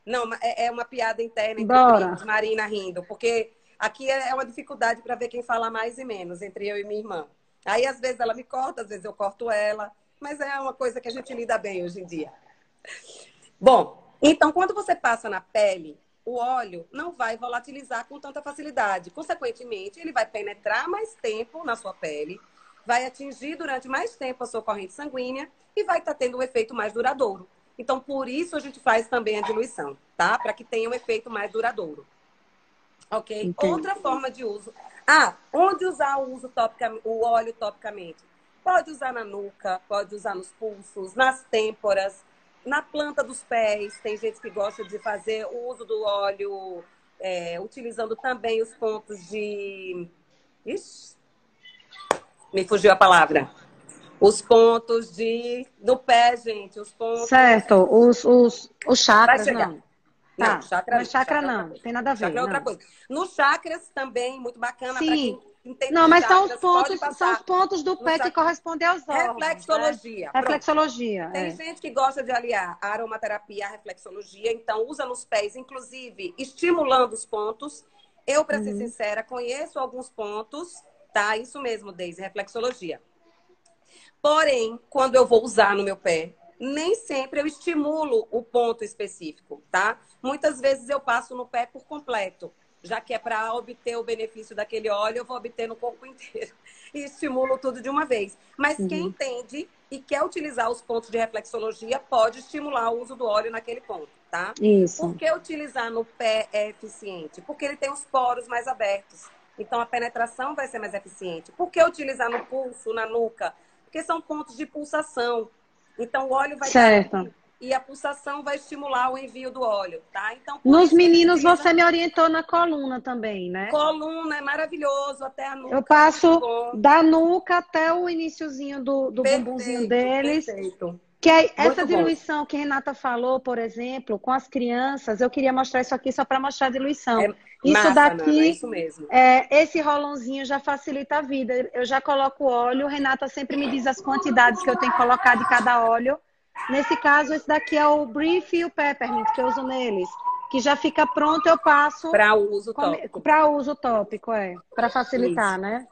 S1: Não, é uma piada interna entre
S2: Bora.
S1: primos, Marina rindo, porque aqui é uma dificuldade para ver quem fala mais e menos, entre eu e minha irmã. Aí, às vezes, ela me corta, às vezes eu corto ela, mas é uma coisa que a gente lida bem hoje em dia. Bom, então, quando você passa na pele, o óleo não vai volatilizar com tanta facilidade. Consequentemente, ele vai penetrar mais tempo na sua pele, vai atingir durante mais tempo a sua corrente sanguínea e vai estar tendo um efeito mais duradouro. Então, por isso a gente faz também a diluição, tá? Para que tenha um efeito mais duradouro. Ok?
S2: Entendo.
S1: Outra forma de uso. Onde usar o óleo topicamente? Pode usar na nuca, pode usar nos pulsos, nas têmporas, na planta dos pés. Tem gente que gosta de fazer o uso do óleo utilizando também os pontos de... Ixi, me fugiu a palavra. Os pontos do pé, gente. Os pontos...
S2: Certo, os
S1: Vai
S2: chakras,
S1: chegar.
S2: não.
S1: Não,
S2: Tá,
S1: chakra
S2: mas
S1: não.
S2: chakra
S1: Chakra é outra
S2: não,
S1: coisa.
S2: tem nada a ver,
S1: Chakra é outra
S2: não.
S1: coisa. Nos chakras também, muito bacana para
S2: Sim.
S1: quem entende
S2: Não,
S1: de
S2: mas
S1: chakras, pode
S2: são os
S1: passar
S2: pontos do
S1: no
S2: pé que
S1: chakra.
S2: correspondem aos órgãos, né?
S1: Reflexologia, pronto.
S2: Reflexologia,
S1: Tem
S2: é.
S1: gente que gosta de aliar a aromaterapia à reflexologia, então usa nos pés, inclusive estimulando os pontos. Eu, para ser
S2: Uhum.
S1: sincera, conheço alguns pontos, tá? Isso mesmo, Deise, reflexologia. Porém, quando eu vou usar no meu pé, nem sempre eu estimulo o ponto específico, tá? Muitas vezes eu passo no pé por completo, já que é para obter o benefício daquele óleo, eu vou obter no corpo inteiro e estimulo tudo de uma vez. Mas quem
S2: Uhum.
S1: entende e quer utilizar os pontos de reflexologia pode estimular o uso do óleo naquele ponto, tá? Por
S2: Isso.
S1: que utilizar no pé é eficiente? Porque ele tem os poros mais abertos. Então a penetração vai ser mais eficiente. Por que utilizar no pulso, na nuca? Porque são pontos de pulsação. Então, o óleo vai estar
S2: Certo.
S1: ali e a pulsação vai estimular o envio do óleo, tá? Então, por
S2: Nos
S1: isso que a gente
S2: meninos,
S1: utiliza
S2: você me orientou na coluna também, né?
S1: coluna, é maravilhoso, até a
S2: Eu
S1: nuca, muito
S2: passo
S1: bom.
S2: da nuca até o iniciozinho do bumbumzinho
S1: Perfeito,
S2: deles.
S1: perfeito.
S2: Que essa
S1: Muito bom.
S2: diluição que Renata falou, por exemplo, com as crianças, eu queria mostrar isso aqui só para mostrar a diluição.
S1: É
S2: Isso
S1: massa, Nana, é
S2: daqui,
S1: isso mesmo.
S2: esse rolãozinho já facilita a vida. Eu já coloco óleo, Renata sempre me diz as quantidades que eu tenho que colocar de cada óleo. Nesse caso, esse daqui é o Brief e o Peppermint que eu uso neles. Que já fica pronto, eu passo
S1: Para uso tópico.
S2: para uso tópico, para
S1: Isso.
S2: facilitar, né?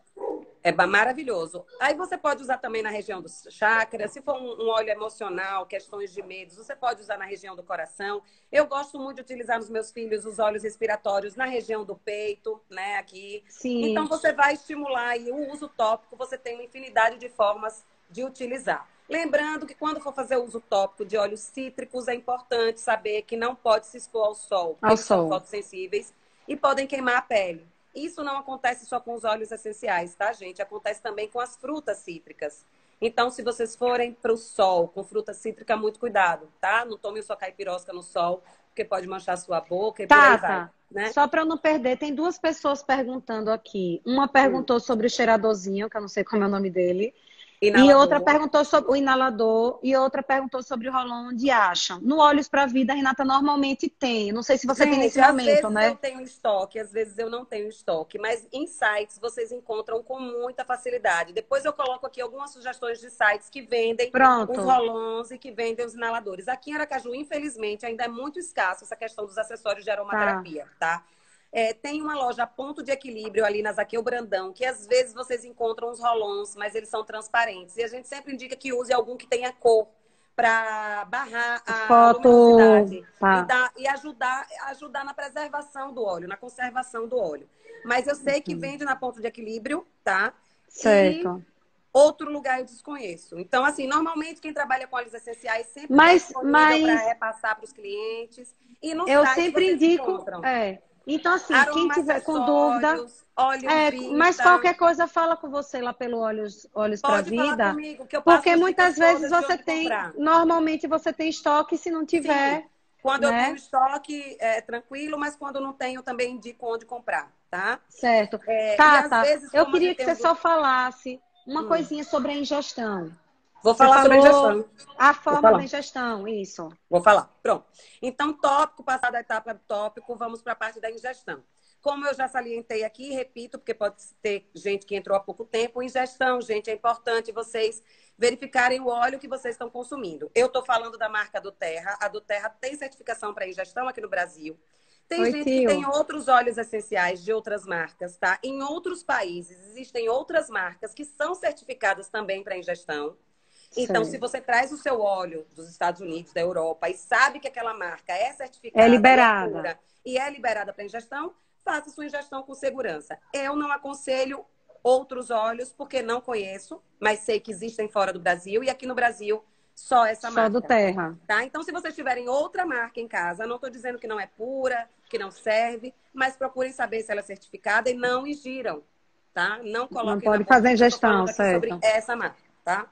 S1: É maravilhoso. Aí você pode usar também na região dos chakras. Se for um óleo emocional, questões de medos, você pode usar na região do coração. Eu gosto muito de utilizar nos meus filhos os óleos respiratórios na região do peito, né, aqui. Então
S2: Sim.
S1: você vai estimular aí o uso tópico. Você tem uma infinidade de formas de utilizar. Lembrando que quando for fazer uso tópico de óleos cítricos, é importante saber que não pode se expor ao sol, porque
S2: Ao
S1: eles são
S2: sol.
S1: fotossensíveis e podem queimar a pele. Isso não acontece só com os óleos essenciais, tá, gente? Acontece também com as frutas cítricas. Então, se vocês forem para o sol com fruta cítrica, muito cuidado, tá? Não tome sua caipirosca no sol, porque pode manchar sua boca e por aí vai,
S2: Tata,
S1: né?
S2: só para eu não perder, tem duas pessoas perguntando aqui. Uma
S1: Hum.
S2: perguntou sobre o cheiradorzinho, que eu não sei como é o nome dele. E outra
S1: Inalador.
S2: perguntou sobre o inalador. E outra perguntou sobre o rolão onde acham. No Olhos para a Vida, a Renata normalmente tem. Não sei se você tem nesse
S1: Gente, às
S2: momento,
S1: vezes eu
S2: né?
S1: tenho estoque, às vezes eu não tenho estoque, mas em sites vocês encontram com muita facilidade. Depois eu coloco aqui algumas sugestões de sites que vendem os
S2: Pronto.
S1: rolons e que vendem os inaladores. Aqui em Aracaju, infelizmente, ainda é muito escasso essa questão dos acessórios de
S2: Tá.
S1: aromaterapia, tá? Tem uma loja Ponto de Equilíbrio ali na Zaqueu Brandão, que às vezes vocês encontram os rolons, mas eles são transparentes. E a gente sempre indica que use algum que tenha cor para barrar a
S2: Foto.
S1: luminosidade
S2: Tá.
S1: e ajudar na preservação do óleo, na conservação do óleo. Mas eu sei que vende na Ponto de Equilíbrio, tá? E
S2: Certo.
S1: outro lugar eu desconheço. Então, assim, normalmente quem trabalha com óleos essenciais sempre tem
S2: Mas,
S1: disponível para
S2: mas
S1: repassar para os clientes. E no
S2: eu
S1: site
S2: sempre
S1: vocês
S2: indico.
S1: encontram
S2: É. Então, assim, quem
S1: aroma
S2: tiver com dúvida.
S1: acessórios, óleo
S2: Mas
S1: vita.
S2: qualquer coisa fala com você lá pelo Olhos para a
S1: Pode falar
S2: Vida,
S1: comigo, que eu passo
S2: porque
S1: as dicas
S2: muitas vezes
S1: todas de
S2: você
S1: onde
S2: tem,
S1: comprar.
S2: normalmente você tem estoque, se não
S1: Sim,
S2: tiver,
S1: quando eu tenho
S2: né?
S1: estoque, é tranquilo, mas quando não tenho, eu também indico onde comprar, tá?
S2: Certo.
S1: E às
S2: Tata,
S1: vezes,
S2: eu
S1: como a
S2: queria
S1: gente
S2: que
S1: tem
S2: você
S1: um
S2: só
S1: grupo.
S2: falasse uma
S1: Hum,
S2: coisinha sobre a ingestão.
S1: vou
S2: Você
S1: falar sobre a
S2: falou
S1: ingestão.
S2: a
S1: Vou
S2: forma da
S1: falar.
S2: ingestão, isso.
S1: Vou falar. Pronto. Então, tópico, passada a etapa do tópico, vamos para a parte da ingestão. Como eu já salientei aqui, repito, porque pode ter gente que entrou há pouco tempo, ingestão, gente, é importante vocês verificarem o óleo que vocês estão consumindo. Eu estou falando da marca do Terra. A do Terra tem certificação para ingestão aqui no Brasil. Tem
S2: Oi,
S1: gente que tem
S2: tio.
S1: outros óleos essenciais de outras marcas, tá? Em outros países existem outras marcas que são certificadas também para ingestão. Então, se
S2: Certo.
S1: você traz o seu óleo dos Estados Unidos, da Europa, e sabe que aquela marca é
S2: É
S1: certificada e é
S2: liberada.
S1: pura e é liberada para ingestão, faça sua ingestão com segurança. Eu não aconselho outros óleos, porque não conheço, mas sei que existem fora do Brasil, e aqui no Brasil, só essa
S2: Só do
S1: marca.
S2: Terra.
S1: Tá? Então, se vocês tiverem outra marca em casa, não estou dizendo que não é pura, que não serve, mas procurem saber se ela é certificada e não ingiram, tá? Não
S2: Não
S1: coloquem na
S2: pode
S1: boca,
S2: fazer
S1: porque eu estou
S2: ingestão,
S1: falando aqui sobre
S2: certo?
S1: essa marca, tá?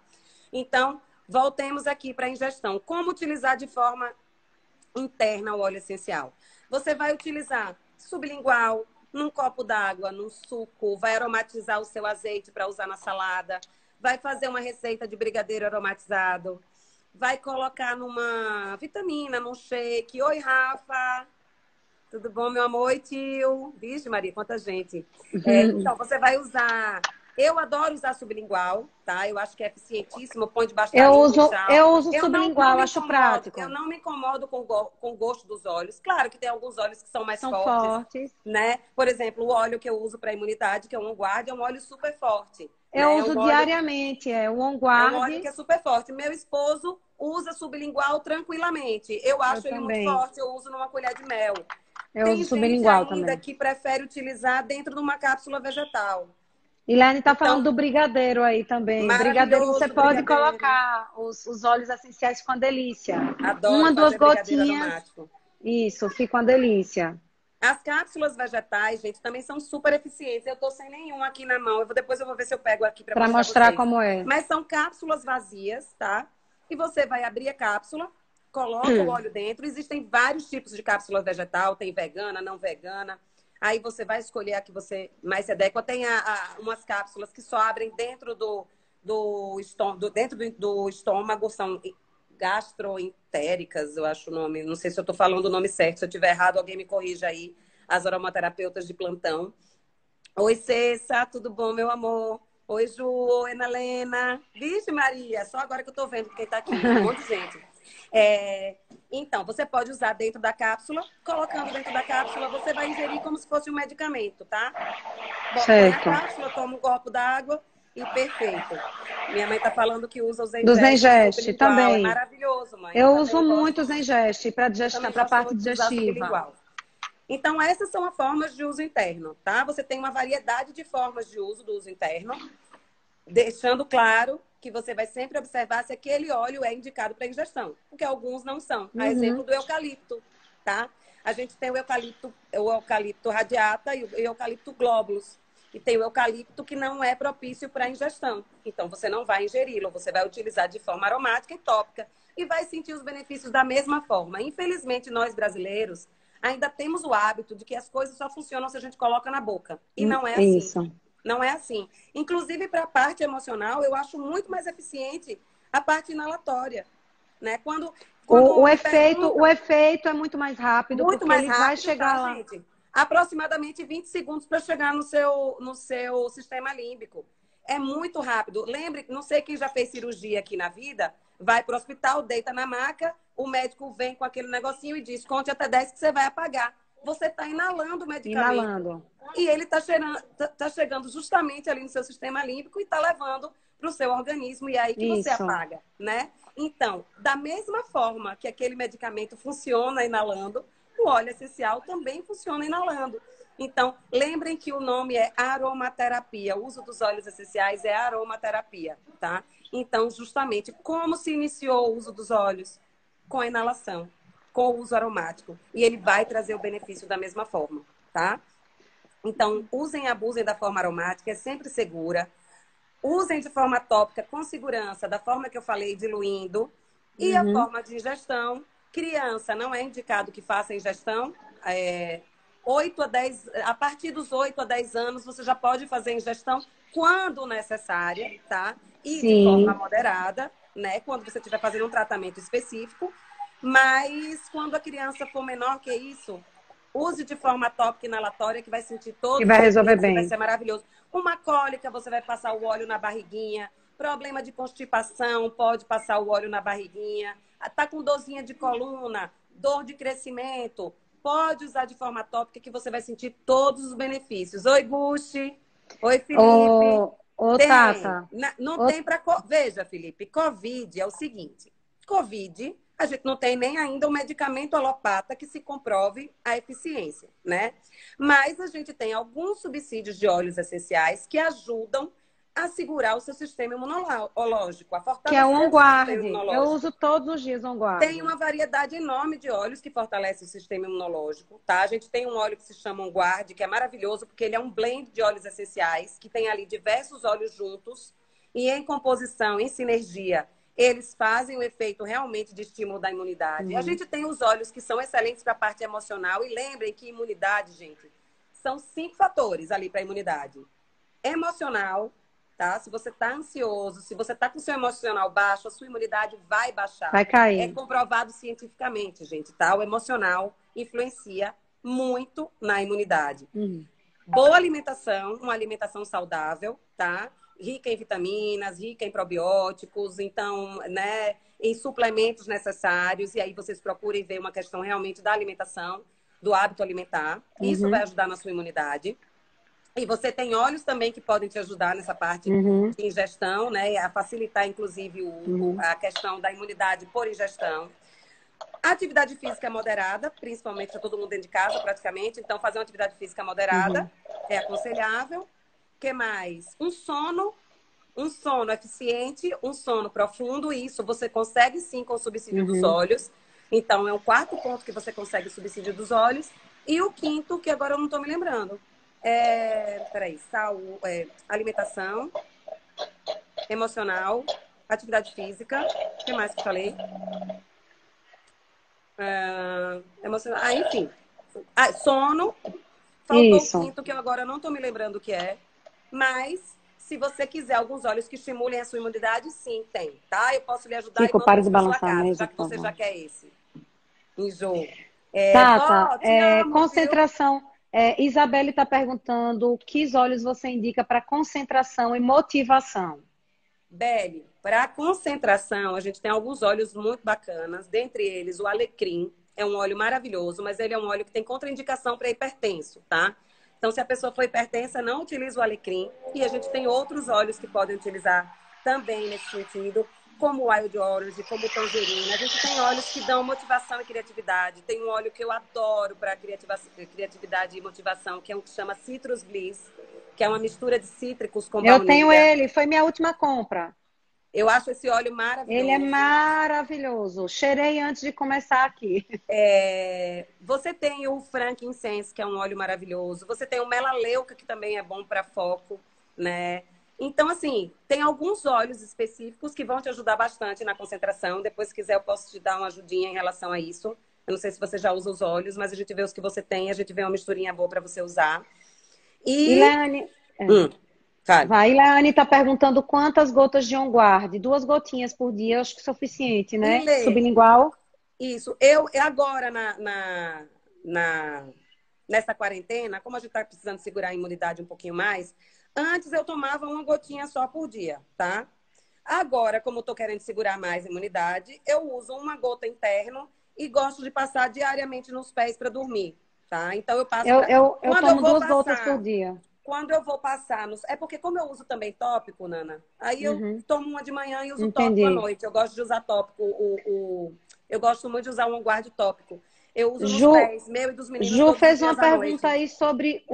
S1: Então, voltemos aqui para a ingestão. Como utilizar de forma interna o óleo essencial? Você vai utilizar sublingual, num copo d'água, num suco, vai aromatizar o seu azeite para usar na salada, vai fazer uma receita de brigadeiro aromatizado, vai colocar numa vitamina, num shake. Oi, Rafa! Tudo bom, meu amor? Oi, tio. Vixe, Maria, quanta gente. Então, você vai usar. Eu adoro usar sublingual, tá? Eu acho que é eficientíssimo. Põe debaixo da língua, um chá.
S2: Eu uso
S1: Eu não
S2: sublingual,
S1: me
S2: acho
S1: incomodo. Eu
S2: prático.
S1: não me incomodo com o gosto dos óleos. Claro que tem alguns óleos que são mais
S2: São
S1: fortes,
S2: fortes.
S1: né? Por exemplo, o óleo que eu uso para imunidade, que é o On Guard, é um óleo super forte,
S2: Eu
S1: né?
S2: uso diariamente, o On
S1: É um
S2: Guard,
S1: óleo que é super forte. Meu esposo usa sublingual tranquilamente. Eu
S2: eu
S1: acho ele muito
S2: também.
S1: forte. Eu uso numa colher de mel.
S2: Eu uso
S1: Tem gente
S2: sublingual
S1: ainda
S2: também.
S1: que prefere utilizar dentro de uma cápsula vegetal.
S2: E Lene tá falando
S1: Então,
S2: do brigadeiro aí também. O brigadeiro você
S1: maravilhoso
S2: pode
S1: brigadeiro.
S2: colocar os óleos essenciais com a delícia.
S1: Adoro
S2: Uma, duas
S1: fazer brigadeiro
S2: gotinhas,
S1: aromático.
S2: isso, fica uma delícia.
S1: As cápsulas vegetais, gente, também são super eficientes. Eu tô sem nenhum aqui na mão. Depois eu vou ver se eu pego aqui para
S2: Para
S1: mostrar
S2: mostrar
S1: vocês.
S2: como é.
S1: Mas são cápsulas vazias, tá? E você vai abrir a cápsula, coloca o óleo dentro. Existem vários tipos de cápsula vegetal. Tem vegana, não vegana. Aí você vai escolher a que você mais se adequa. Tem umas cápsulas que só abrem dentro do estômago, são gastroentéricas, eu acho o nome. Não sei se eu estou falando o nome certo. Se eu estiver errado, alguém me corrija aí. As aromaterapeutas de plantão. Oi, Cessa, tudo bom, meu amor? Oi, Ju, oi, Ana Helena. Vixe, Maria, só agora que eu estou vendo quem está aqui. Um monte de gente. Então, você pode usar dentro da cápsula. Colocando dentro da cápsula, você vai ingerir como se fosse um medicamento, tá? Põe a
S2: Certo.
S1: cápsula, toma um copo d'água e perfeito. Minha mãe tá falando que usa o
S2: Do
S1: Zengeste
S2: Zengeste
S1: sublingual. É
S2: também.
S1: maravilhoso, mãe.
S2: Eu uso
S1: Eu
S2: muito
S1: gosto.
S2: o Zengeste para
S1: Eu também
S2: a
S1: gosto
S2: parte
S1: muito de usar
S2: digestiva.
S1: sublingual. Então, essas são as formas de uso interno, tá? Você tem uma variedade de formas de uso do uso interno, deixando claro que você vai sempre observar se aquele óleo é indicado para ingestão, porque alguns não são. A
S2: Uhum.
S1: exemplo do eucalipto, tá? A gente tem o eucalipto radiata e o eucalipto globulus. E tem o eucalipto que não é propício para ingestão. Então, você não vai ingeri-lo, você vai utilizar de forma aromática e tópica e vai sentir os benefícios da mesma forma. Infelizmente, nós brasileiros ainda temos o hábito de que as coisas só funcionam se a gente coloca na boca. E não é assim.
S2: Isso.
S1: Não é assim. Inclusive, para a parte emocional, eu acho muito mais eficiente a parte inalatória. Né? Quando
S2: O
S1: me
S2: efeito, o
S1: perguntam,
S2: efeito é muito mais rápido,
S1: muito
S2: porque
S1: mais
S2: ele vai
S1: rápido, tá,
S2: chegar lá.
S1: gente? Aproximadamente 20 segundos para chegar no seu sistema límbico. É muito rápido. Lembre, não sei quem já fez cirurgia aqui na vida, vai para o hospital, deita na maca, o médico vem com aquele negocinho e diz, conte até 10 que você vai apagar. Você está inalando o medicamento
S2: Inalando.
S1: e ele está chegando justamente ali no seu sistema límbico e está levando para o seu organismo e é aí que você
S2: Isso.
S1: apaga, né? Então, da mesma forma que aquele medicamento funciona inalando, o óleo essencial também funciona inalando. Então, lembrem que o nome é aromaterapia. O uso dos óleos essenciais é aromaterapia, tá? Então, justamente, como se iniciou o uso dos óleos? Com a inalação, com o uso aromático. E ele vai trazer o benefício da mesma forma, tá? Então, usem e abusem da forma aromática, é sempre segura. Usem de forma tópica, com segurança, da forma que eu falei, diluindo. E a
S2: Uhum.
S1: forma de ingestão, criança, não é indicado que faça ingestão. 8 a 10, a partir dos 8 a 10 anos, você já pode fazer ingestão quando necessária, tá? E de forma
S2: Sim.
S1: moderada, né? Quando você estiver fazendo um tratamento específico. Mas quando a criança for menor que isso, use de forma tópica e inalatória, que vai sentir
S2: Que
S1: todos
S2: vai
S1: os
S2: resolver
S1: benefícios e vai
S2: bem.
S1: ser maravilhoso. Uma cólica, você vai passar o óleo na barriguinha. Problema de constipação, pode passar o óleo na barriguinha. Tá com dorzinha de coluna, dor de crescimento, pode usar de forma tópica que você vai sentir todos os benefícios. Oi, Gucci. Oi, Felipe.
S2: Ô,
S1: Tem.
S2: Tata.
S1: Não
S2: Ô,
S1: tem para... Veja, Felipe, Covid é o seguinte. Covid, a gente não tem nem ainda um medicamento alopata que se comprove a eficiência, né? Mas a gente tem alguns subsídios de óleos essenciais que ajudam a segurar o seu sistema imunológico, a
S2: que é o
S1: fortalecer o seu sistema
S2: OnGuard. Eu
S1: imunológico.
S2: uso todos os dias
S1: Tem
S2: OnGuard.
S1: uma variedade enorme de óleos que fortalecem o sistema imunológico, tá? A gente tem um óleo que se chama OnGuard, que é maravilhoso porque ele é um blend de óleos essenciais, que tem ali diversos óleos juntos e em composição, em sinergia, eles fazem o efeito realmente de estímulo da imunidade. E a
S2: Uhum.
S1: gente tem os óleos que são excelentes para a parte emocional e lembrem que imunidade, gente, são 5 fatores ali para a imunidade. Emocional, tá? Se você está ansioso, se você está com o seu emocional baixo, a sua imunidade vai baixar.
S2: Vai
S1: É
S2: cair.
S1: comprovado cientificamente, gente, tá? O emocional influencia muito na imunidade.
S2: Uhum.
S1: Boa alimentação, uma alimentação saudável, tá? Rica em vitaminas, rica em probióticos, então, né, em suplementos necessários, e aí vocês procurem ver uma questão realmente da alimentação, do hábito alimentar. Isso vai
S2: Uhum.
S1: ajudar na sua imunidade. E você tem óleos também que podem te ajudar nessa parte
S2: Uhum.
S1: de ingestão, né? A facilitar, inclusive,
S2: Uhum.
S1: a questão da imunidade por ingestão. A atividade física é moderada, principalmente para todo mundo dentro de casa, praticamente. Então, fazer uma atividade física moderada
S2: Uhum.
S1: é aconselhável. O que mais? Um sono eficiente, um sono profundo. Isso você consegue sim com o subsídio dos
S2: Uhum.
S1: olhos. Então, é o quarto ponto que você consegue o subsídio dos olhos. E o quinto, que agora eu não estou me lembrando. Peraí, alimentação, emocional, atividade física. O que mais que eu falei? Emocional. Enfim. Sono. Faltou o
S2: Isso.
S1: quinto, que eu agora não estou me lembrando o que é. Mas, se você quiser alguns óleos que estimulem a sua imunidade, sim, tem, tá? Eu posso lhe ajudar e
S2: Kiko,
S1: mando
S2: pare
S1: uns
S2: de
S1: para sua
S2: balançar a
S1: casa,
S2: mesa,
S1: já que
S2: por
S1: você já
S2: favor.
S1: quer esse. Enjoo.
S2: Tata,
S1: Vó, te amo, viu?
S2: concentração. Isabelle está perguntando que óleos você indica para concentração e motivação.
S1: Beli, para concentração, a gente tem alguns óleos muito bacanas. Dentre eles, o alecrim é um óleo maravilhoso, mas ele é um óleo que tem contraindicação para hipertenso, tá? Então, se a pessoa for hipertensa, não utiliza o alecrim. E a gente tem outros óleos que podem utilizar também nesse sentido, como o Wild Orange, como o Tangerina. A gente tem óleos que dão motivação e criatividade. Tem um óleo que eu adoro para criatividade e motivação, que é um que chama Citrus Bliss, que é uma mistura de cítricos com
S2: Eu tenho
S1: baunilha.
S2: ele, foi minha última compra.
S1: Eu acho esse óleo
S2: Ele é
S1: maravilhoso.
S2: maravilhoso. Cheirei antes de começar aqui.
S1: Você tem o frankincense, que é um óleo maravilhoso. Você tem o melaleuca, que também é bom para foco, né? Então, assim, tem alguns óleos específicos que vão te ajudar bastante na concentração. Depois, se quiser, eu posso te dar uma ajudinha em relação a isso. Eu não sei se você já usa os óleos, mas a gente vê os que você tem, a gente vê uma misturinha boa para você usar. E.
S2: Ileane,
S1: Hum, fale.
S2: vai, Ileane está perguntando quantas gotas de On Guard. 2 gotinhas por dia, acho que é suficiente,
S1: E
S2: né?
S1: lê.
S2: Sublingual.
S1: Isso. Eu agora, na, nessa quarentena, como a gente está precisando segurar a imunidade um pouquinho mais, antes eu tomava uma gotinha só por dia, tá? Agora, como eu tô querendo segurar mais a imunidade, eu uso uma gota interno e gosto de passar diariamente nos pés para dormir, tá? Então eu passo
S2: Eu,
S1: para
S2: eu, eu
S1: quando eu
S2: tomo
S1: vou
S2: 2 gotas por
S1: passar,
S2: dia.
S1: quando eu vou passar nos, é porque como eu uso também tópico, Nana, aí eu
S2: Uhum,
S1: tomo uma de manhã e uso tópico à
S2: entendi.
S1: noite. Eu gosto de usar tópico, eu gosto muito de usar um guarda tópico. Eu uso nos
S2: Ju,
S1: pés, meu e dos meninos
S2: Ju
S1: todos os
S2: fez uma
S1: dias à
S2: pergunta
S1: noite.
S2: aí sobre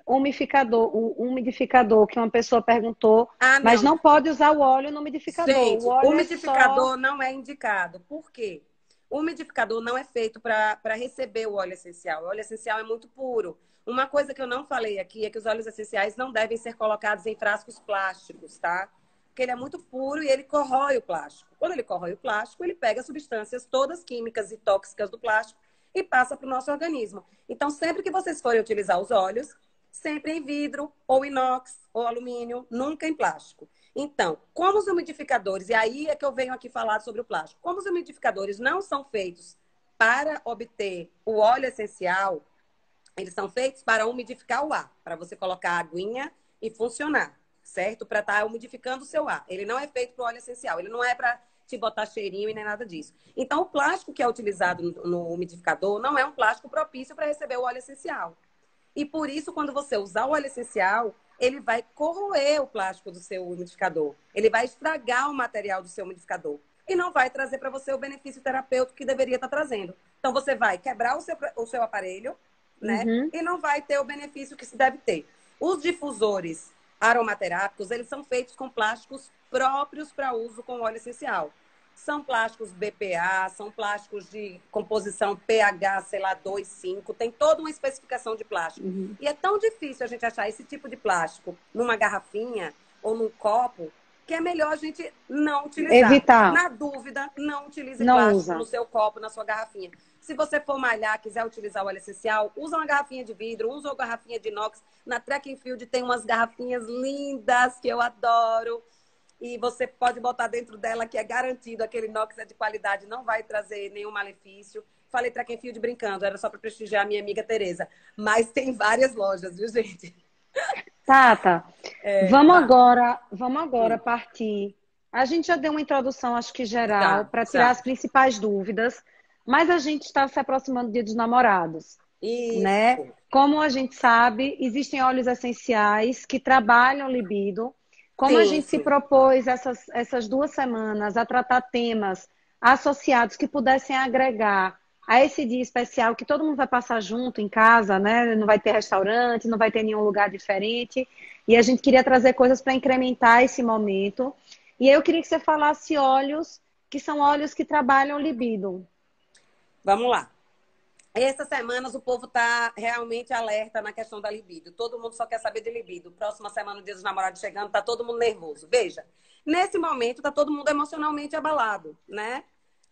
S2: umidificador, o umidificador que uma pessoa perguntou,
S1: Ah,
S2: mas
S1: não.
S2: não pode usar o óleo no umidificador. O
S1: Gente,
S2: óleo é só.
S1: umidificador não é indicado. Por quê? O umidificador não é feito para receber o óleo essencial. O óleo essencial é muito puro. Uma coisa que eu não falei aqui é que os óleos essenciais não devem ser colocados em frascos plásticos, tá? Porque ele é muito puro e ele corrói o plástico. Quando ele corrói o plástico, ele pega substâncias todas químicas e tóxicas do plástico e passa para o nosso organismo. Então, sempre que vocês forem utilizar os óleos, sempre em vidro, ou inox, ou alumínio, nunca em plástico. Então, como os umidificadores, e aí é que eu venho aqui falar sobre o plástico, como os umidificadores não são feitos para obter o óleo essencial, eles são feitos para umidificar o ar, para você colocar a aguinha e funcionar, certo? Para estar umidificando o seu ar. Ele não é feito para o óleo essencial, ele não é para te botar cheirinho e nem nada disso. Então, o plástico que é utilizado no umidificador não é um plástico propício para receber o óleo essencial. E por isso, quando você usar o óleo essencial, ele vai corroer o plástico do seu umidificador. Ele vai estragar o material do seu umidificador. E não vai trazer para você o benefício terapêutico que deveria estar trazendo. Então, você vai quebrar o seu aparelho, né?
S2: Uhum.
S1: E não vai ter o benefício que se deve ter. Os difusores aromaterápicos, eles são feitos com plásticos próprios para uso com óleo essencial. São plásticos BPA, são plásticos de composição pH, sei lá, 2,5. Tem toda uma especificação de plástico.
S2: Uhum.
S1: E é tão difícil a gente achar esse tipo de plástico numa garrafinha ou num copo que é melhor a gente não utilizar.
S2: Evitar,
S1: Na dúvida, não utilize
S2: não
S1: plástico no
S2: usa.
S1: seu copo, na sua garrafinha. Se você for malhar, quiser utilizar o óleo essencial, usa uma garrafinha de vidro, usa uma garrafinha de inox. Na Track and Field tem umas garrafinhas lindas que eu adoro. E você pode botar dentro dela que é garantido, aquele inox é de qualidade, não vai trazer nenhum malefício. Falei Track and Field brincando, era só para prestigiar a minha amiga Tereza. Mas tem várias lojas, viu, gente?
S2: Tata,
S1: É, vá.
S2: vamos agora
S1: Hum,
S2: partir. A gente já deu uma introdução, acho que geral,
S1: já,
S2: para tirar
S1: já.
S2: as principais dúvidas, mas a gente está se aproximando do Dia dos Namorados, né?
S1: Isso.
S2: Como a gente sabe, existem óleos essenciais que trabalham libido. Como a
S1: Sim,
S2: gente se
S1: sim.
S2: propôs essas 2 semanas a tratar temas associados que pudessem agregar a esse dia especial que todo mundo vai passar junto em casa, né? Não vai ter restaurante, não vai ter nenhum lugar diferente. E a gente queria trazer coisas para incrementar esse momento. E eu queria que você falasse óleos que são óleos que trabalham libido.
S1: Vamos lá. Essas semanas o povo está realmente alerta na questão da libido. Todo mundo só quer saber de libido. Próxima semana, o Dia dos Namorados chegando, tá todo mundo nervoso. Veja, nesse momento tá todo mundo emocionalmente abalado, né?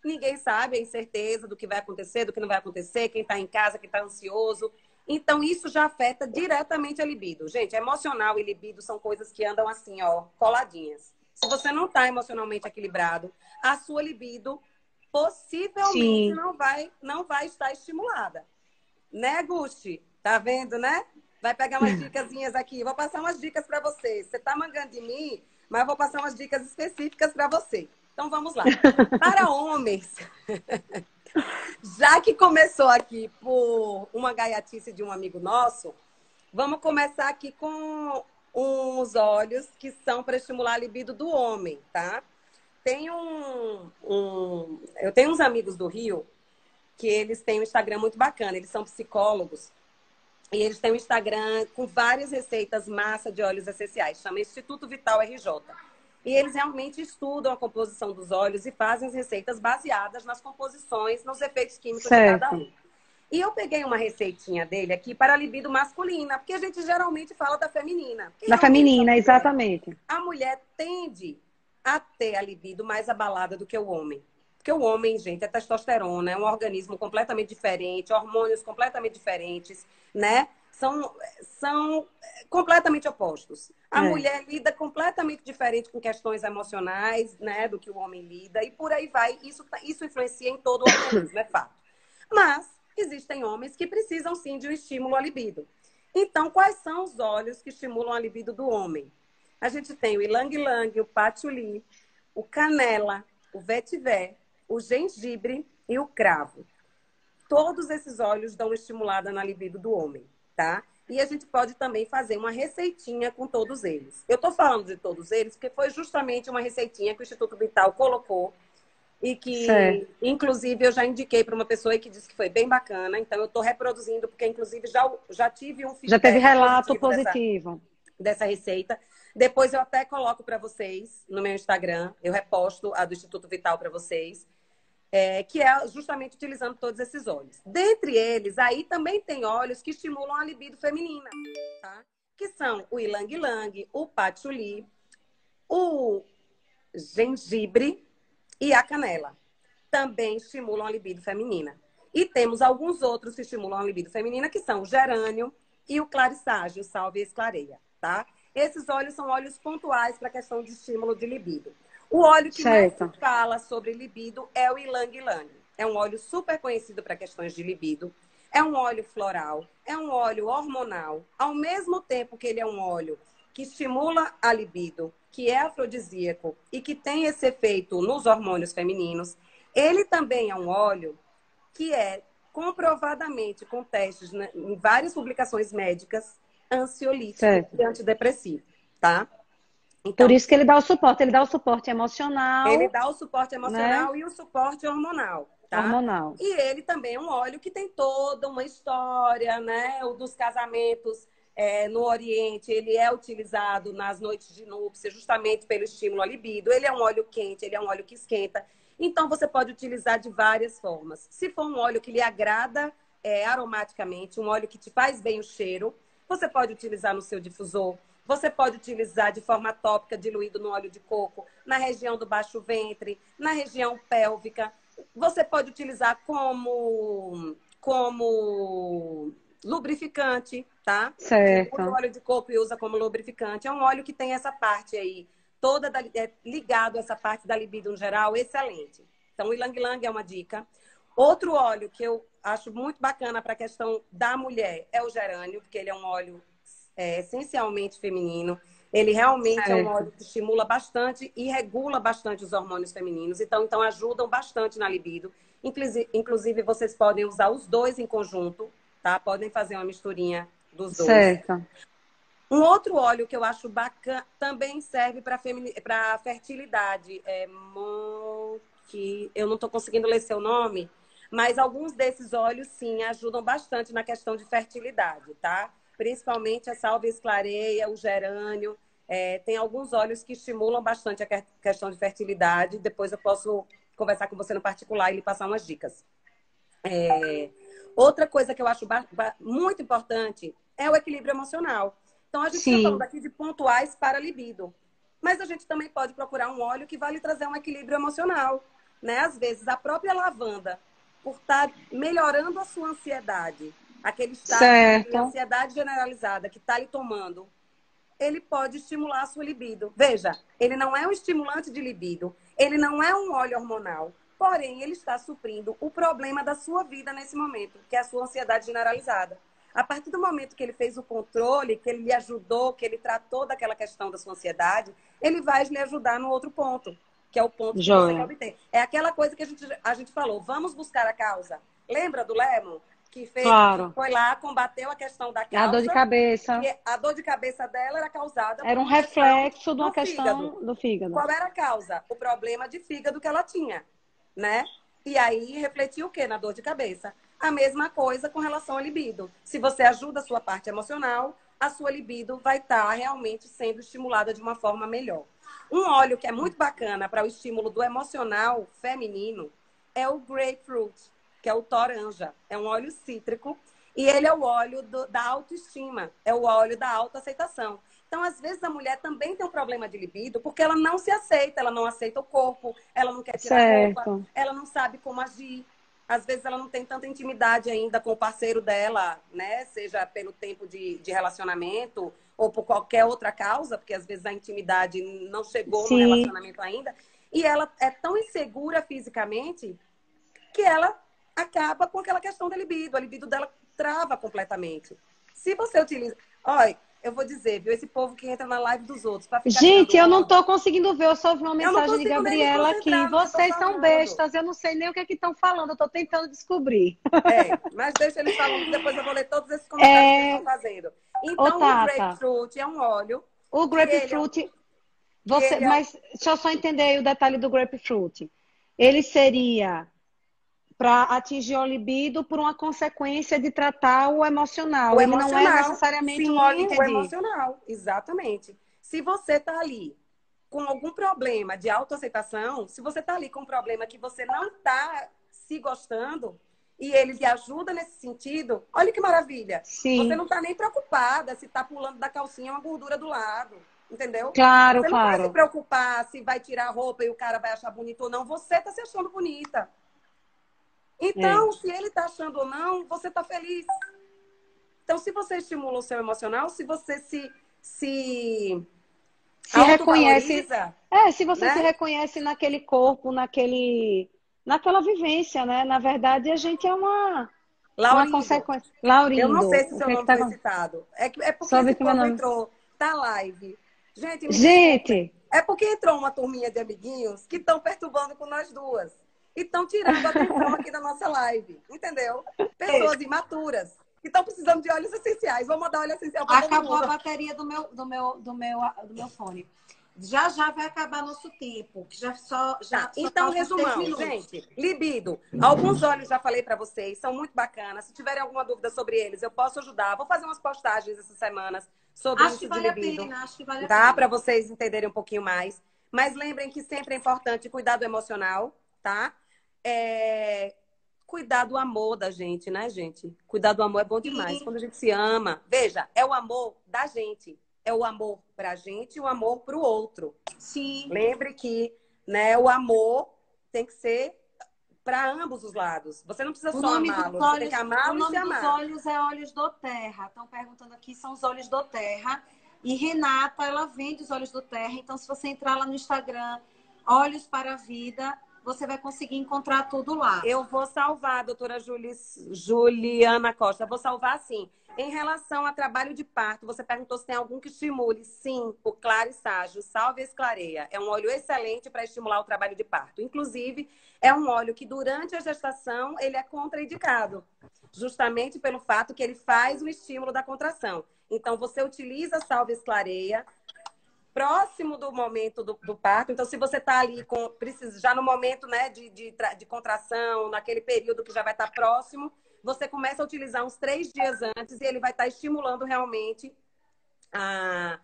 S1: Ninguém sabe a incerteza do que vai acontecer, do que não vai acontecer, quem está em casa, quem está ansioso. Então, isso já afeta diretamente a libido. Gente, emocional e libido são coisas que andam assim, ó, coladinhas. Se você não está emocionalmente equilibrado, a sua libido possivelmente
S2: Sim.
S1: não vai estar estimulada. Né, Gusti? Tá vendo, né? Vai pegar umas dicasinhas aqui. Vou passar umas dicas para você. Você tá mangando de mim, mas eu vou passar umas dicas específicas para você. Então vamos lá. Para homens, já que começou aqui por uma gaiatice de um amigo nosso, vamos começar aqui com uns óleos que são para estimular a libido do homem, tá? Eu tenho uns amigos do Rio que eles têm um Instagram muito bacana. Eles são psicólogos e eles têm um Instagram com várias receitas massa de óleos essenciais. Chama Instituto Vital RJ. E eles realmente estudam a composição dos óleos e fazem as receitas baseadas nas composições, nos efeitos químicos de cada
S2: Certo.
S1: um. E eu peguei uma receitinha dele aqui para a libido masculina, porque a gente geralmente fala da feminina. Porque
S2: Da
S1: realmente
S2: feminina, exatamente.
S1: a mulher tende a ter a libido mais abalada do que o homem. Porque o homem, gente, é testosterona, é um organismo completamente diferente, hormônios completamente diferentes, né? São completamente opostos. A
S2: É.
S1: mulher lida completamente diferente com questões emocionais, né, do que o homem lida, e por aí vai. Isso influencia em todo o organismo, é fato. Mas existem homens que precisam sim de um estímulo à libido. Então, quais são os óleos que estimulam a libido do homem? A gente tem o ylang-ylang, o patchouli, o canela, o vetiver, o gengibre e o cravo. Todos esses óleos dão uma estimulada na libido do homem, tá? E a gente pode também fazer uma receitinha com todos eles. Eu estou falando de todos eles porque foi justamente uma receitinha que o Instituto Vital colocou e que,
S2: Certo.
S1: inclusive, eu já indiquei para uma pessoa que disse que foi bem bacana. Então, eu estou reproduzindo, porque, inclusive, já tive um
S2: Já teve
S1: feedback
S2: relato
S1: positivo
S2: positivo.
S1: dessa receita. Depois eu até coloco para vocês no meu Instagram, eu reposto a do Instituto Vital para vocês, que é justamente utilizando todos esses óleos. Dentre eles, aí também tem óleos que estimulam a libido feminina, tá? Que são o ylang-ylang, o patchouli, o gengibre e a canela. Também estimulam a libido feminina. E temos alguns outros que estimulam a libido feminina, que são o gerânio e o clarisságio, salve e esclareia, tá? Esses óleos são óleos pontuais para a questão de estímulo de libido. O óleo que mais se
S2: Certo.
S1: fala sobre libido é o ylang-ylang. É um óleo super conhecido para questões de libido. É um óleo floral, é um óleo hormonal. Ao mesmo tempo que ele é um óleo que estimula a libido, que é afrodisíaco e que tem esse efeito nos hormônios femininos, ele também é um óleo que é comprovadamente, com testes em várias publicações médicas, ansiolítico
S2: Certo.
S1: e antidepressivo, tá?
S2: Por
S1: Então,
S2: isso que ele dá o suporte
S1: ele
S2: emocional,
S1: dá o suporte
S2: né?
S1: emocional e o suporte hormonal, tá?
S2: Hormonal.
S1: E ele também é um óleo que tem toda uma história, né? O dos casamentos no Oriente, ele é utilizado nas noites de núpcia justamente pelo estímulo à libido. Ele é um óleo quente, ele é um óleo que esquenta. Então, você pode utilizar de várias formas. Se for um óleo que lhe agrada aromaticamente, um óleo que te faz bem o cheiro, você pode utilizar no seu difusor. Você pode utilizar de forma tópica, diluído no óleo de coco, na região do baixo ventre, na região pélvica. Você pode utilizar como lubrificante, tá? Dilui o
S2: Certo.
S1: óleo de coco e usa como lubrificante. É um óleo que tem essa parte aí, toda ligado a essa parte da libido no geral, excelente. Então, o ylang-ylang é uma dica. Outro óleo que eu acho muito bacana para a questão da mulher é o gerânio, porque ele é um óleo essencialmente feminino. Ele realmente é um
S2: Certo.
S1: óleo que estimula bastante e regula bastante os hormônios femininos. Então ajudam bastante na libido. Inclusive, vocês podem usar os dois em conjunto, tá? Podem fazer uma misturinha dos dois.
S2: Certo.
S1: Um outro óleo que eu acho bacana também serve para fertilidade. Que eu não estou conseguindo ler seu nome, mas alguns desses óleos, sim, ajudam bastante na questão de fertilidade, tá? Principalmente a sálvia esclareia, o gerânio. Tem alguns óleos que estimulam bastante a questão de fertilidade. Depois eu posso conversar com você no particular e lhe passar umas dicas. Outra coisa que eu acho muito importante é o equilíbrio emocional. Então, a gente está falando
S2: Sim.
S1: aqui de pontuais para libido. Mas a gente também pode procurar um óleo que vai lhe trazer um equilíbrio emocional, né? Às vezes, a própria lavanda, por estar melhorando a sua ansiedade, aquele estado de
S2: Certo.
S1: ansiedade generalizada que está lhe tomando, ele pode estimular a sua libido. Veja, ele não é um estimulante de libido, ele não é um óleo hormonal, porém, ele está suprindo o problema da sua vida nesse momento, que é a sua ansiedade generalizada. A partir do momento que ele fez o controle, que ele lhe ajudou, que ele tratou daquela questão da sua ansiedade, ele vai lhe ajudar no outro ponto, que é o ponto que você quer
S2: Joia.
S1: obter. É aquela coisa que a gente falou, vamos buscar a causa. Lembra do Lemon? Que
S2: Claro.
S1: foi lá, combateu a questão da
S2: É a dor de
S1: causa,
S2: cabeça.
S1: e a dor de cabeça dela era causada por
S2: Era um
S1: uma questão
S2: reflexo de uma
S1: do fígado.
S2: questão do fígado.
S1: Qual era a causa? O problema de fígado que ela tinha, né? E aí refletiu o quê? Na dor de cabeça. A mesma coisa com relação à libido. Se você ajuda a sua parte emocional, a sua libido vai estar realmente sendo estimulada de uma forma melhor. Um óleo que é muito bacana para o estímulo do emocional feminino é o grapefruit, que é o toranja. É um óleo cítrico e ele é o óleo da autoestima, é o óleo da autoaceitação. Então, às vezes, a mulher também tem um problema de libido porque ela não se aceita, ela não aceita o corpo, ela não quer tirar roupa,
S2: Certo.
S1: ela não sabe como agir. Às vezes, ela não tem tanta intimidade ainda com o parceiro dela, né? Seja pelo tempo de relacionamento ou por qualquer outra causa, porque às vezes a intimidade não chegou no
S2: Sim.
S1: relacionamento ainda. E ela é tão insegura fisicamente que ela acaba com aquela questão da libido. A libido dela trava completamente. Se você utiliza... Olha, eu vou dizer, viu? Esse povo que entra na live dos outros para ficar
S2: Gente,
S1: tirando
S2: eu não
S1: onda,
S2: estou conseguindo ver. Eu só vi uma
S1: eu não
S2: mensagem de
S1: consigo nem me
S2: Gabriela aqui.
S1: concentrar no que eu tô
S2: Vocês são
S1: falando.
S2: bestas. Eu não sei nem o que é que estão falando. Eu estou tentando descobrir.
S1: É, mas deixa eles falando que depois eu vou ler todos esses comentários que eles estão
S2: É,
S1: fazendo.
S2: ô,
S1: Então, o
S2: Tata,
S1: grapefruit é um óleo
S2: o
S1: que ele é um,
S2: grapefruit,
S1: que ele é um,
S2: mas deixa eu só entender aí o detalhe do grapefruit. Ele seria para atingir o libido por uma consequência de tratar o
S1: o
S2: emocional. Ele não é
S1: emocional.
S2: necessariamente um
S1: Sim,
S2: óleo,
S1: o
S2: entendi.
S1: emocional. Exatamente. Se você está ali com algum problema de autoaceitação, se você está ali com um problema que você não está se gostando e ele lhe ajuda nesse sentido, olha que maravilha. Você
S2: Sim,
S1: não está nem preocupada se está pulando da calcinha uma gordura do lado, entendeu?
S2: claro,
S1: Você não vai se
S2: claro.
S1: preocupar se vai tirar a roupa e o cara vai achar bonito ou não. Você está se achando bonita.
S2: É.
S1: Então, se ele está achando ou não, você está feliz. Então, se você estimula o seu emocional, se você se
S2: Se reconhece,
S1: autovaloriza,
S2: se você se
S1: né?
S2: reconhece naquele corpo, naquela vivência, né? Na verdade, a gente é uma
S1: Laurindo,
S2: consequência.
S1: eu não
S2: Laurindo,
S1: sei se
S2: o
S1: seu
S2: que é que
S1: nome
S2: tá
S1: foi
S2: acontecendo?
S1: citado. É porque
S2: Só
S1: esse
S2: ver que meu
S1: povo
S2: nome.
S1: entrou na live. Gente, me desculpem.
S2: Gente,
S1: É porque entrou uma turminha de amiguinhos que estão perturbando com nós duas. E estão tirando a atenção aqui da nossa live. Entendeu? Pessoas imaturas que estão precisando de óleos essenciais. Vou mandar óleo essencial para todo
S3: Acabou a
S1: mundo.
S3: bateria do meu fone. Já já vai acabar nosso tempo, que
S1: Tá,
S3: só
S1: então,
S3: faltam 6
S1: resumão,
S3: minutos.
S1: gente. Libido. Alguns óleos já falei para vocês, são muito bacanas. Se tiverem alguma dúvida sobre eles, eu posso ajudar. Vou fazer umas postagens essas semanas sobre
S3: Acho que
S1: isso de
S3: vale a
S1: libido,
S3: pena, acho que vale a
S1: tá? Para
S3: pena.
S1: vocês entenderem um pouquinho mais. Mas lembrem que sempre é importante cuidar do emocional, tá? É... Cuidar do amor da gente, né, gente? Cuidar do amor é bom demais.
S3: Sim,
S1: Quando a gente se ama, veja, é o amor da gente. É o amor pra gente e o amor pro outro.
S3: sim.
S1: Lembre que, né, o amor tem que ser para ambos os lados. Você não precisa só amá-lo, você tem que
S3: O
S1: amá-lo e se
S3: nome dos
S1: amar.
S3: óleos é óleos do terra. Estão perguntando aqui, são os óleos do terra. E Renata, ela vende os óleos do terra. Então, se você entrar lá no Instagram, Óleos para a Vida, você vai conseguir encontrar tudo lá.
S1: Eu vou salvar, doutora Juliana Costa, vou salvar sim. Em relação a trabalho de parto, você perguntou se tem algum que estimule. Sim, o Claro Estágio, Salve e Esclareia. É um óleo excelente para estimular o trabalho de parto. Inclusive, é um óleo que durante a gestação ele é contraindicado, justamente pelo fato que ele faz o estímulo da contração. Então, você utiliza Salve e Esclareia próximo do momento do parto. Então, se você está ali já no momento, né, de contração, naquele período que já vai estar próximo, você começa a utilizar uns 3 dias antes e ele vai estar estimulando realmente a,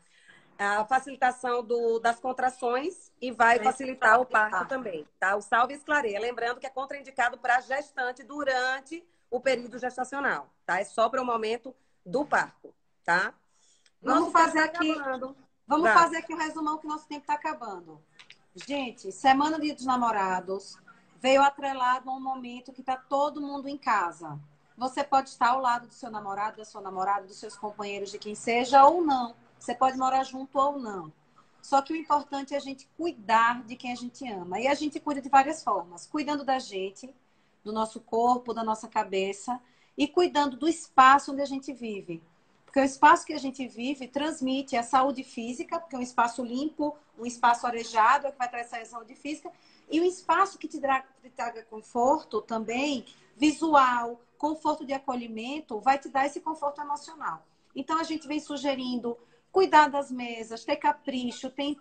S1: a facilitação das contrações e vai facilitar o parto também, tá? O Salve e Esclareia. Lembrando que é contraindicado para gestante durante o período gestacional, tá? É só para o momento do parto, tá?
S3: Vamos
S1: Nosso tempo
S3: fazer
S1: está
S3: aqui,
S1: acabando.
S3: vamos
S1: Vá.
S3: fazer aqui o resumão que nosso tempo está acabando. Gente, Semana Dia dos Namorados veio atrelado a um momento que está todo mundo em casa. Você pode estar ao lado do seu namorado, da sua namorada, dos seus companheiros, de quem seja, ou não. Você pode morar junto ou não. Só que o importante é a gente cuidar de quem a gente ama. E a gente cuida de várias formas. Cuidando da gente, do nosso corpo, da nossa cabeça. E cuidando do espaço onde a gente vive. Porque o espaço que a gente vive transmite a saúde física, porque é um espaço limpo, um espaço arejado, é que vai trazer essa saúde física. E um espaço que te traga conforto também, visual, conforto de acolhimento, vai te dar esse conforto emocional. Então, a gente vem sugerindo cuidar das mesas, ter capricho, ter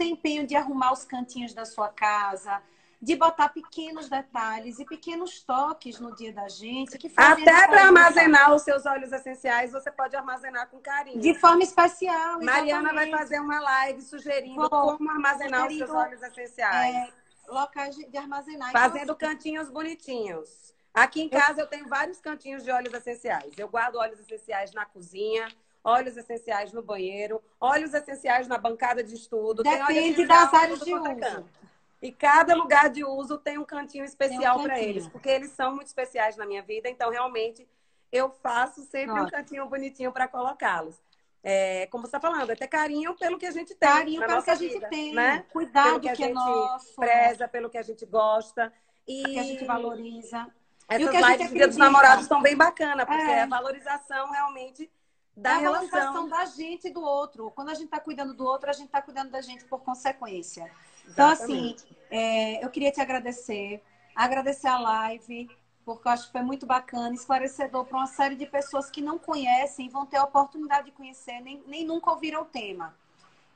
S3: empenho de arrumar os cantinhos da sua casa, de botar pequenos detalhes e pequenos toques no dia da gente que fazem
S1: Até para armazenar os seus óleos essenciais, você pode armazenar com carinho.
S3: de forma especial.
S1: Mariana vai
S3: exatamente.
S1: fazer uma live sugerindo como armazenar os seus óleos essenciais.
S3: Locais de armazenar.
S1: Fazendo
S3: Então,
S1: cantinhos bonitinhos. Aqui em casa eu tenho vários cantinhos de óleos essenciais. Eu guardo óleos essenciais na cozinha, óleos essenciais no banheiro, óleos essenciais na bancada de estudo.
S3: depende das áreas de
S1: tudo quanto é
S3: uso.
S1: canto. E cada lugar de uso tem um cantinho especial para
S3: cantinho.
S1: eles, porque eles são muito especiais na minha vida. Então, realmente, eu faço sempre um cantinho bonitinho para colocá-los. Como você está falando, é ter carinho pelo que a gente tem.
S3: Carinho
S1: na
S3: pelo
S1: nossa
S3: que a gente
S1: vida,
S3: tem,
S1: né?
S3: cuidado
S1: pelo que a
S3: que é
S1: gente
S3: nosso,
S1: preza, pelo que a gente gosta. E
S3: que a gente valoriza.
S1: essas
S3: e o que a gente
S1: lives de Dia dos
S3: acredita.
S1: Namorados estão bem bacanas, porque é a valorização realmente da
S3: a
S1: relação.
S3: valorização da gente e do outro. Quando a gente está cuidando do outro, a gente está cuidando da gente por consequência. Então,
S1: Exatamente.
S3: assim, eu queria te agradecer a live, porque eu acho que foi muito bacana, esclarecedor para uma série de pessoas que não conhecem e vão ter a oportunidade de conhecer, nem nunca ouviram o tema,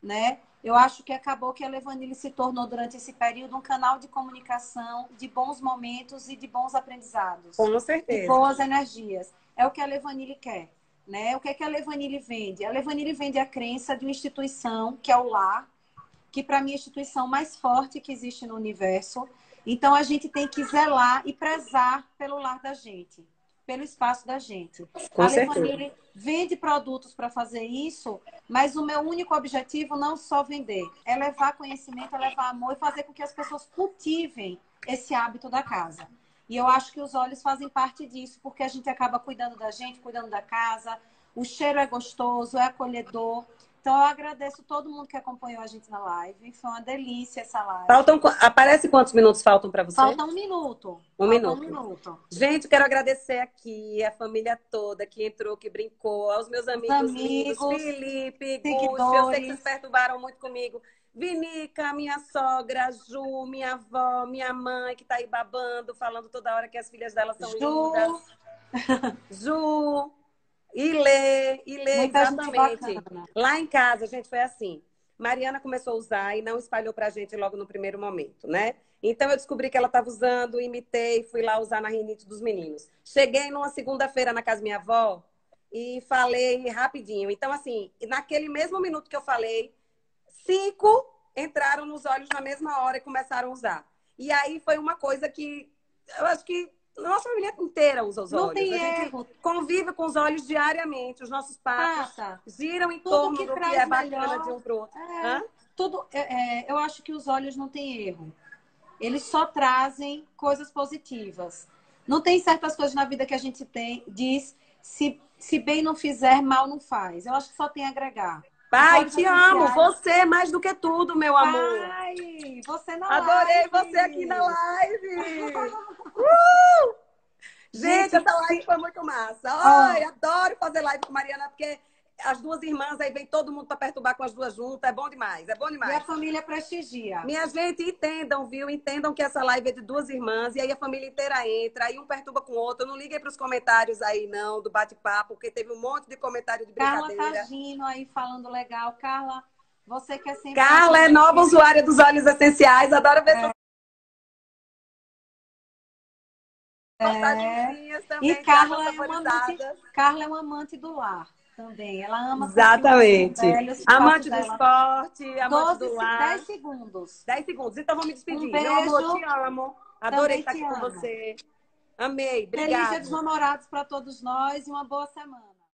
S3: né? Eu acho que acabou que a Levanile se tornou, durante esse período, um canal de comunicação, de bons momentos e de bons aprendizados.
S1: Com certeza.
S3: De boas energias. É o que a Levanile quer, né? O que é que a Levanile vende? A Levanile vende a crença de uma instituição, que é o lar, que para mim é a instituição mais forte que existe no universo. Então, a gente tem que zelar e prezar pelo lar da gente, pelo espaço da gente.
S1: Com
S3: a
S1: certeza.
S3: Levanile vende produtos para fazer isso, mas o meu único objetivo não só vender, é levar conhecimento, é levar amor e fazer com que as pessoas cultivem esse hábito da casa. E eu acho que os óleos fazem parte disso, porque a gente acaba cuidando da gente, cuidando da casa, o cheiro é gostoso, é acolhedor. Então, eu agradeço todo mundo que acompanhou a gente na live. Foi uma delícia essa live.
S1: Aparece quantos minutos faltam para você?
S3: Falta um minuto.
S1: Um minuto. Gente, quero agradecer aqui a família toda que entrou, que brincou, aos meus amigos lindos, Felipe, Gucci, eu sei que vocês perturbaram muito comigo. Vinica, minha sogra, Ju, minha avó, minha mãe, que tá aí babando, falando toda hora que as filhas dela são lindas. Ju... Ilê, exatamente. Lá em casa, a gente foi assim. Mariana começou a usar e não espalhou pra gente logo no primeiro momento, né? Então, eu descobri que ela estava usando, imitei, fui lá usar na rinite dos meninos. Cheguei numa segunda-feira na casa da minha avó e falei rapidinho. Então, assim, naquele mesmo minuto que eu falei, 5 entraram nos olhos na mesma hora e começaram a usar. E aí foi uma coisa que eu acho que nossa família inteira usa os olhos.
S3: Não tem
S1: a gente
S3: erro.
S1: Convive com os olhos diariamente. Os nossos passos giram em torno do que é bacana de um pro outro.
S3: Eu acho que os olhos não têm erro. Eles só trazem coisas positivas. Não tem certas coisas na vida que a gente diz, se bem não fizer, mal não faz. Eu acho que só tem a agregar.
S1: Pai, te amo. Você mais do que tudo, meu amor.
S3: Pai, você na
S1: Adorei
S3: live.
S1: você aqui na live. Gente, essa live foi muito massa. Ai, adoro fazer live com Mariana, porque as duas irmãs, aí vem todo mundo para perturbar com as duas juntas. É bom demais, é bom demais.
S3: E a família prestigia.
S1: Minha gente, entendam, viu? Entendam que essa live é de duas irmãs, e aí a família inteira entra, aí um perturba com o outro. Eu não liguei para os comentários aí, não, do bate-papo, porque teve um monte de comentário de brincadeira.
S3: Carla Tagino aí falando legal. Carla, você que é sempre...
S1: Carla é nova usuária dos óleos essenciais, adoro ver suas postagenzinhas também.
S3: E Carla é uma amante do lar. Também. Ela ama.
S1: Exatamente. Amante do esporte, amante do lar.
S3: 10 segundos.
S1: 10 segundos. Então vou me despedir.
S3: Um beijo.
S1: Meu amor, te amo. Adorei estar aqui com você. Amei. Obrigada.
S3: Feliz Dia dos Namorados para todos nós e uma boa semana.